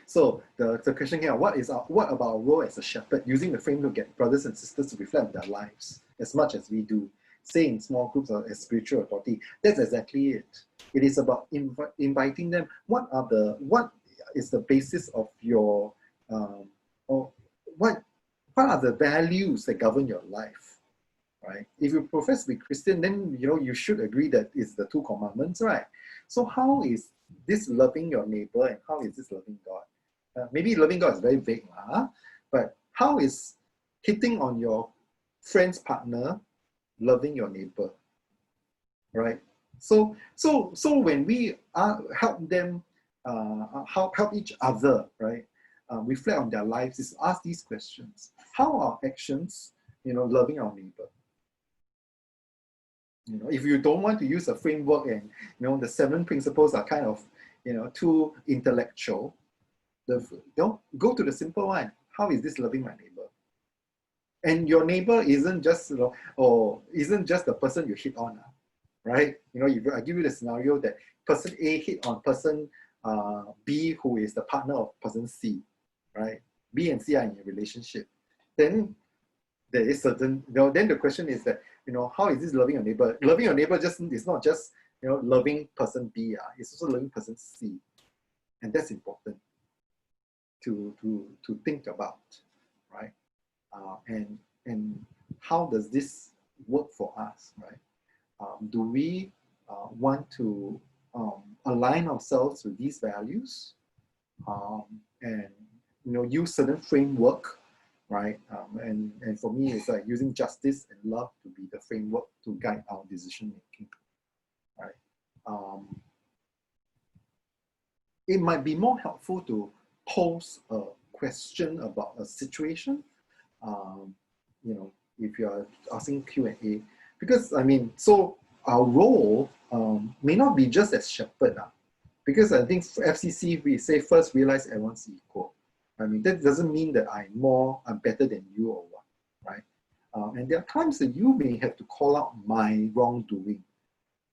So the question here, what about our role as a shepherd, using the framework to get brothers and sisters to reflect on their lives as much as we do, say in small groups or as spiritual authority? That's exactly it. It is about inviting them. What is the basis of your, or what are the values that govern your life, right? If you profess to be Christian, then you should agree that it's the 2 commandments, right? So how is this loving your neighbor, and how is this loving God? Maybe loving God is very vague, but how is hitting on your friend's partner loving your neighbor, right? So when we help them, help each other, right? Reflect on their lives, is ask these questions. How are actions, loving our neighbor? If you don't want to use a framework and the 7 principles are kind of too intellectual, go to the simple one. How is this loving my neighbor? And your neighbor isn't just isn't just the person you hit on, right? If I give you the scenario that person A hit on person B, who is the partner of person C, right? B and C are in a relationship. Then there is certain, then the question is that, how is this loving your neighbor? Loving your neighbor is not just, loving person B, it's also loving person C. And that's important to think about, right? And how does this work for us, right? Do we want to align ourselves with these values and use certain framework, right? And for me, it's like using justice and love to be the framework to guide our decision making, right? It might be more helpful to pose a question about a situation, if you're asking Q&A, because so our role may not be just as shepherd, because I think for FCC, we say first realize everyone's equal. That doesn't mean that I'm better than you or what, right? And there are times that you may have to call out my wrongdoing,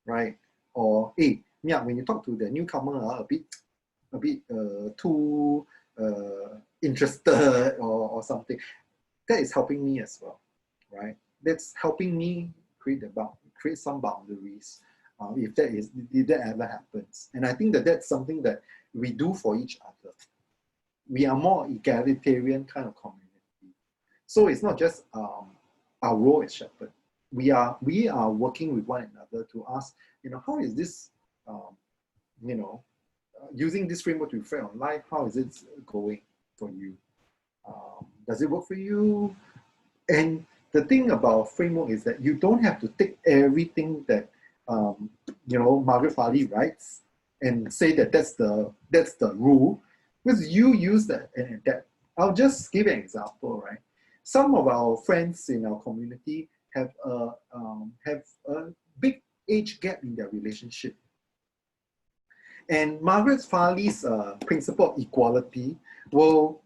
right? Or, hey, Mia, when you talk to the newcomer, a bit too interested or something, that is helping me as well, right? That's helping me create some boundaries if that ever happens. And I think that's something that we do for each other. We are more egalitarian kind of community. So it's not just our role as shepherd. we are working with one another to ask, how is this, using this framework to reflect on life, how is it going for you? Does it work for you? And the thing about framework is that you don't have to take everything that Margaret Farley writes and say that that's the rule, because you use that and adapt. I'll just give an example, right? Some of our friends in our community have a big age gap in their relationship. And Margaret Farley's principle of equality will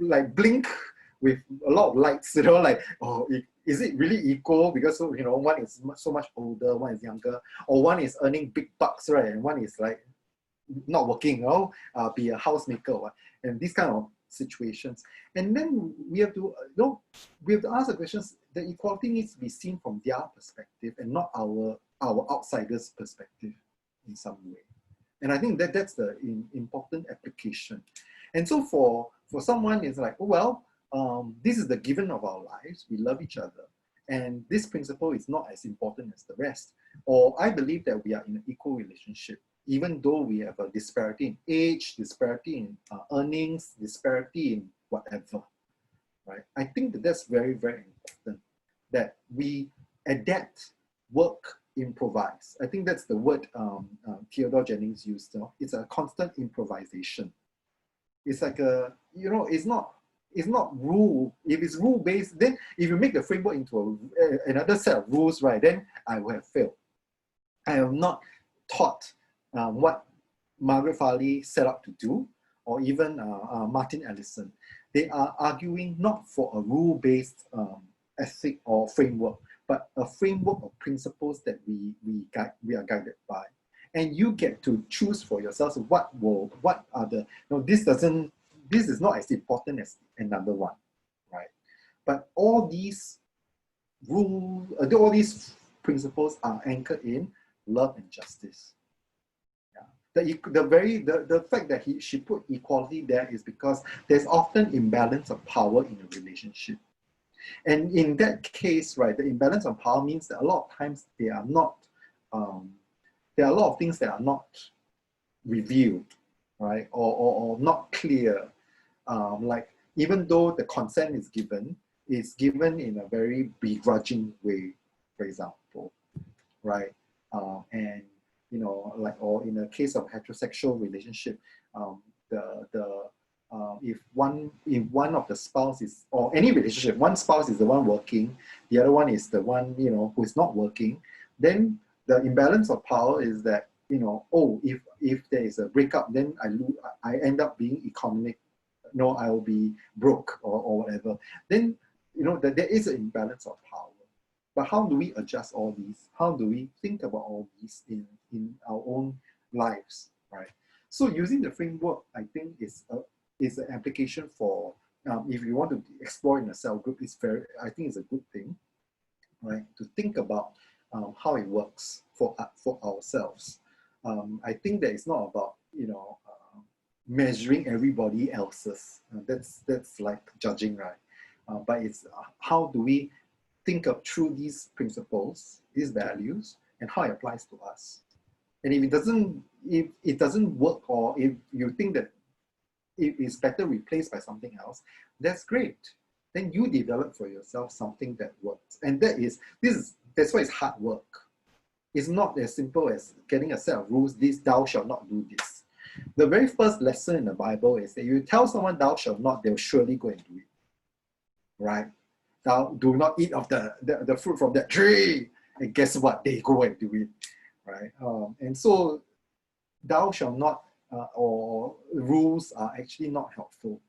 like blink with a lot of lights, like, oh, is it really equal? Because one is so much older, one is younger, or one is earning big bucks, right? And one is like not working, be a housemaker, and these kind of situations. And then we have to, ask the questions. The equality needs to be seen from their perspective and not our outsiders' perspective in some way. And I think that's the important application. And so for someone, it's like, oh, well, this is the given of our lives. We love each other. And this principle is not as important as the rest. Or I believe that we are in an equal relationship, even though we have a disparity in age, disparity in earnings, disparity in whatever, right? I think that that's very, very important, that we adapt, work, improvise. I think that's the word Theodore Jennings used. It's a constant improvisation. It's like it's not rule. If it's rule based, then if you make the framework into another set of rules, right, then I will have failed. I have not taught what Margaret Farley set out to do, or even Martin Ellison. They are arguing not for a rule-based ethic or framework, but a framework of principles that we are guided by. And you get to choose for yourselves what are the, this is not as important as another one, right? But all these rules, all these principles are anchored in love and justice. The fact that she put equality there is because there's often imbalance of power in a relationship. And in that case, right, the imbalance of power means that a lot of times there are a lot of things that are not revealed, right, or not clear. Like, even though the consent is given, it's given in a very begrudging way, for example, right? And or in a case of heterosexual relationship, if one of the spouse is, or any relationship, one spouse is the one working, the other one is the one who is not working, then the imbalance of power is that if there is a breakup, then I end up being economic, I will be broke or whatever. Then that there is an imbalance of power. But how do we adjust all these? How do we think about all these in our own lives, right? So using the framework, I think, is an application for, if you want to explore in a cell group, I think it's a good thing, right? To think about how it works for ourselves. I think that it's not about, measuring everybody else's. That's like judging, right? But it's how do we think of through these principles, these values, and how it applies to us. And if it doesn't work, or if you think that it is better replaced by something else, that's great. Then you develop for yourself something that works. And that's why it's hard work. It's not as simple as getting a set of rules, thou shalt not do this. The very first lesson in the Bible is that you tell someone thou shalt not, they'll surely go and do it. Right? Thou do not eat of the fruit from that tree. And guess what? They go and do it. Right? And so thou shalt not or rules are actually not helpful.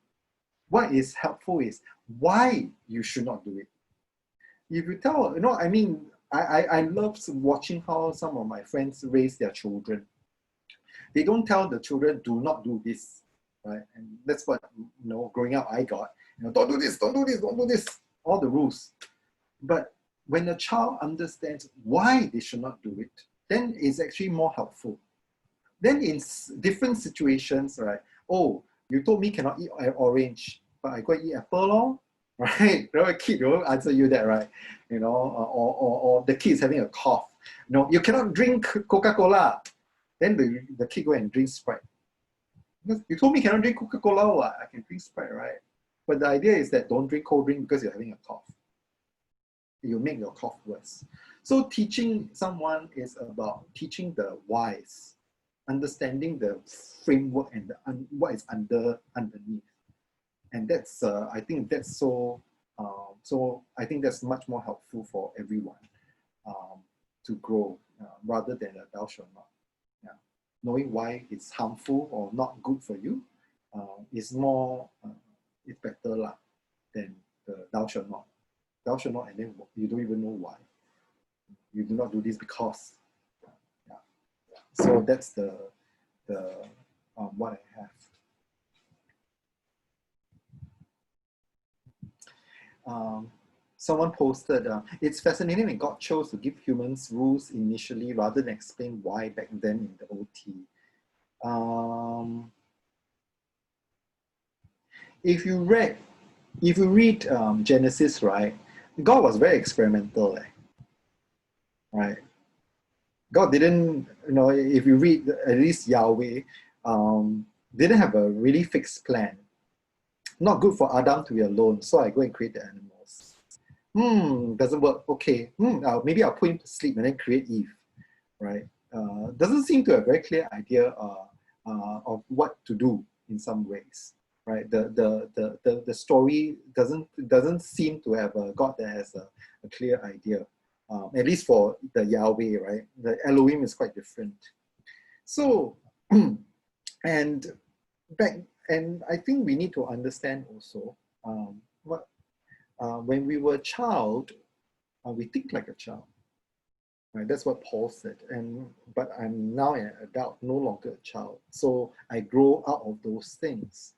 What is helpful is why you should not do it. If you tell, I love watching how some of my friends raise their children. They don't tell the children, do not do this, right? And that's what, growing up I got. Don't do this, don't do this, don't do this. All the rules. But when a child understands why they should not do it, then it's actually more helpful. Then in different situations, right? Oh, you told me cannot eat orange, but I go and eat apple, right? You know, a kid will answer you that, right? You know, or the kid is having a cough. No, you cannot drink Coca-Cola. Then the kid go and drink Sprite. Because you told me cannot drink Coca-Cola, what? I can drink Sprite, right? But the idea is that don't drink cold drink because you're having a cough. You make your cough worse. So teaching someone is about teaching the whys, understanding the framework and what is underneath. And that's I think that's so I think that's much more helpful for everyone to grow rather than a thou shalt not. Yeah. Knowing why it's harmful or not good for you is more it's better lah than the thou shalt not. Thou shalt not, and then you don't even know why. You do not do this because. Yeah. So that's the what I have. Someone posted, it's fascinating that God chose to give humans rules initially rather than explain why back then in the OT. If you read Genesis, right, God was very experimental, right? God didn't, if you read at least Yahweh, didn't have a really fixed plan. Not good for Adam to be alone, so I go and create the animals. Doesn't work. Okay, maybe I'll put him to sleep and then create Eve, right? Doesn't seem to have a very clear idea of what to do in some ways, right? The story doesn't seem to have got there as a clear idea, at least for the Yahweh, right? The Elohim is quite different. So, and I think we need to understand also when we were a child, we think like a child. Right? That's what Paul said. But I'm now an adult, no longer a child. So I grow out of those things.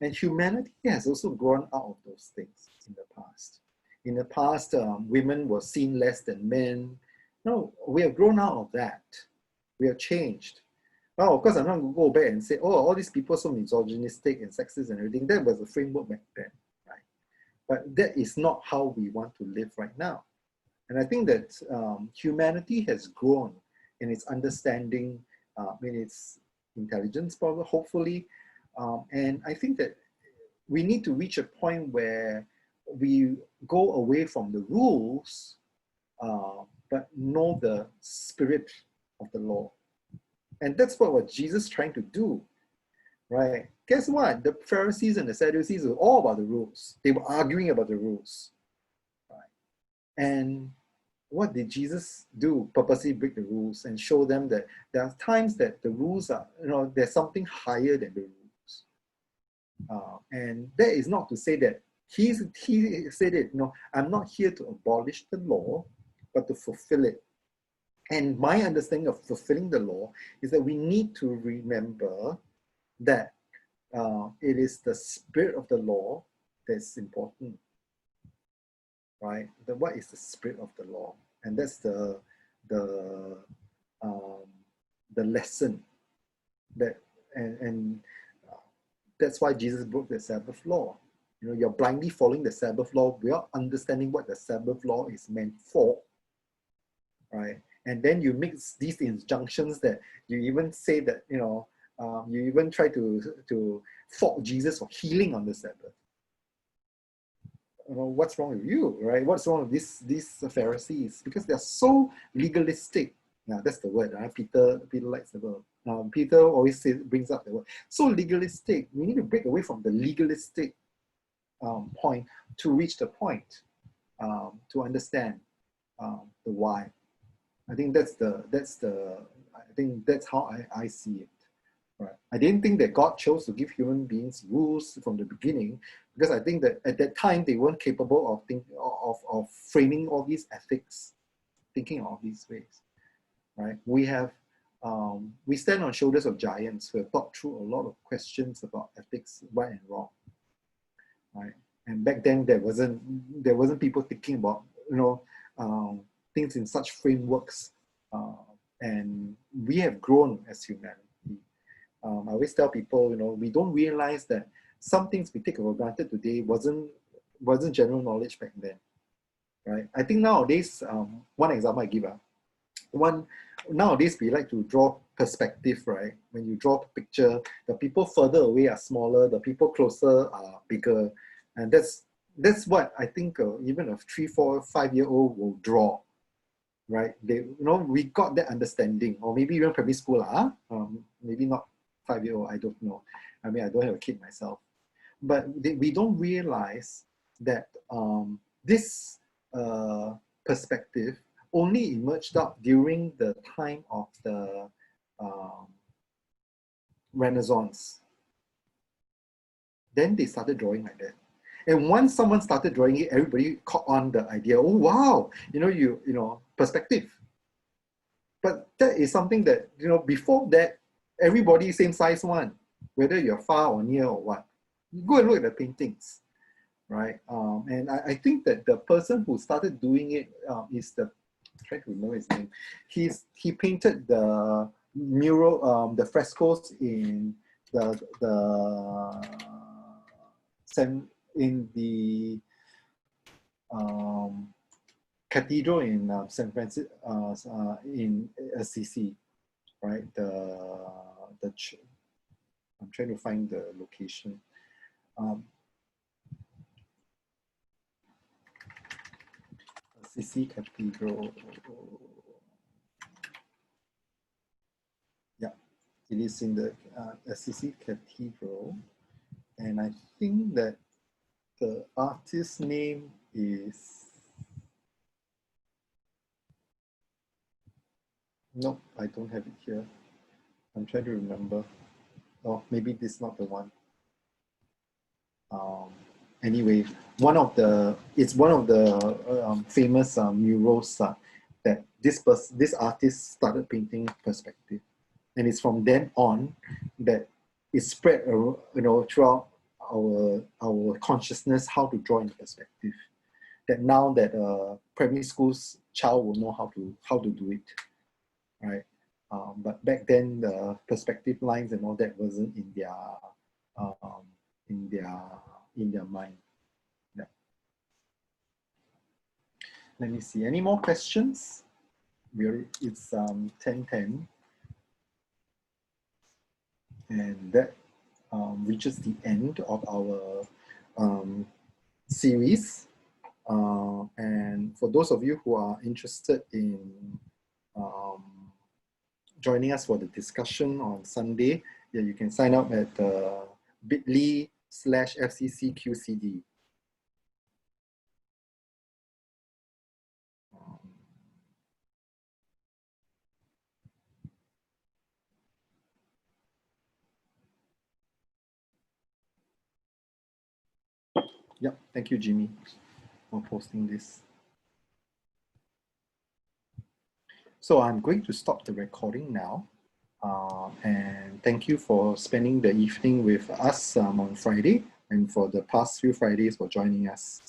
And humanity has also grown out of those things in the past. In the past, women were seen less than men. No, we have grown out of that. We have changed. Oh, of course, I'm not going to go back and say, oh, all these people are so misogynistic and sexist and everything. That was the framework back then, right? But that is not how we want to live right now. And I think that humanity has grown in its understanding, in its intelligence, probably, hopefully. And I think that we need to reach a point where we go away from the rules, but know the spirit of the law. And that's what Jesus is trying to do, right? Guess what? The Pharisees and the Sadducees were all about the rules. They were arguing about the rules, right? And what did Jesus do? Purposely break the rules and show them that there are times that the rules are, there's something higher than the rules. And that is not to say that he said it, I'm not here to abolish the law, but to fulfill it. And my understanding of fulfilling the law is that we need to remember that it is the spirit of the law that's important, right? What is the spirit of the law? And that's the lesson that, and that's why Jesus broke the Sabbath law. You're blindly following the Sabbath law without understanding what the Sabbath law is meant for, right? And then you mix these injunctions that you even say that, you even try to fault Jesus for healing on the Sabbath. What's wrong with you, right? What's wrong with these Pharisees? Because they're so legalistic. Yeah, that's the word. Right? Peter likes the word. Peter always brings up the word. So legalistic. We need to break away from the legalistic point to reach the point, to understand the why. I think that's how I see it. Right. I didn't think that God chose to give human beings rules from the beginning, because I think that at that time they weren't capable of framing all these ethics, thinking of these ways. Right? We stand on shoulders of giants who have thought through a lot of questions about ethics, right and wrong. Right? And back then there wasn't people thinking about things in such frameworks, and we have grown as humanity. I always tell people, we don't realize that some things we take for granted today wasn't wasn't general knowledge back then, right? I think nowadays, one example I give, nowadays we like to draw perspective, right? When you draw a picture, the people further away are smaller, the people closer are bigger, and that's what I think even a 3, 4, 5-year-old will draw, right? We got that understanding, or maybe even primary school, maybe not 5-year-old, I don't know. I mean, I don't have a kid myself, but we don't realize that this perspective only emerged up during the time of the Renaissance. Then they started drawing like that. And once someone started drawing it, everybody caught on the idea, oh wow, perspective. But that is something that, before that, everybody same size one, whether you're far or near or what. You go and look at the paintings, right? And I think that the person who started doing it is I'm trying to remember his name. He painted the mural, the frescoes in the cathedral in San Francisco, in Assisi, right? I'm trying to find the location. Assisi Cathedral. Yeah, it is in the Assisi Cathedral, and I think that the artist's name is. Nope, I don't have it here. I'm trying to remember. Oh, maybe this is not the one. Anyway, it's one of the famous murals that this artist started painting perspective, and it's from then on that it spread, throughout our consciousness how to draw in perspective. That now that primary school's child will know how to do it, right? But back then the perspective lines and all that wasn't in their mind. Yeah. Let me see. Any more questions? It's 10:10, and that reaches the end of our series. And for those of you who are interested in joining us for the discussion on Sunday, yeah, you can sign up at bit.ly/FCCQCD. Yeah, thank you, Jimmy, for posting this. So I'm going to stop the recording now. And thank you for spending the evening with us on Friday, and for the past few Fridays for joining us.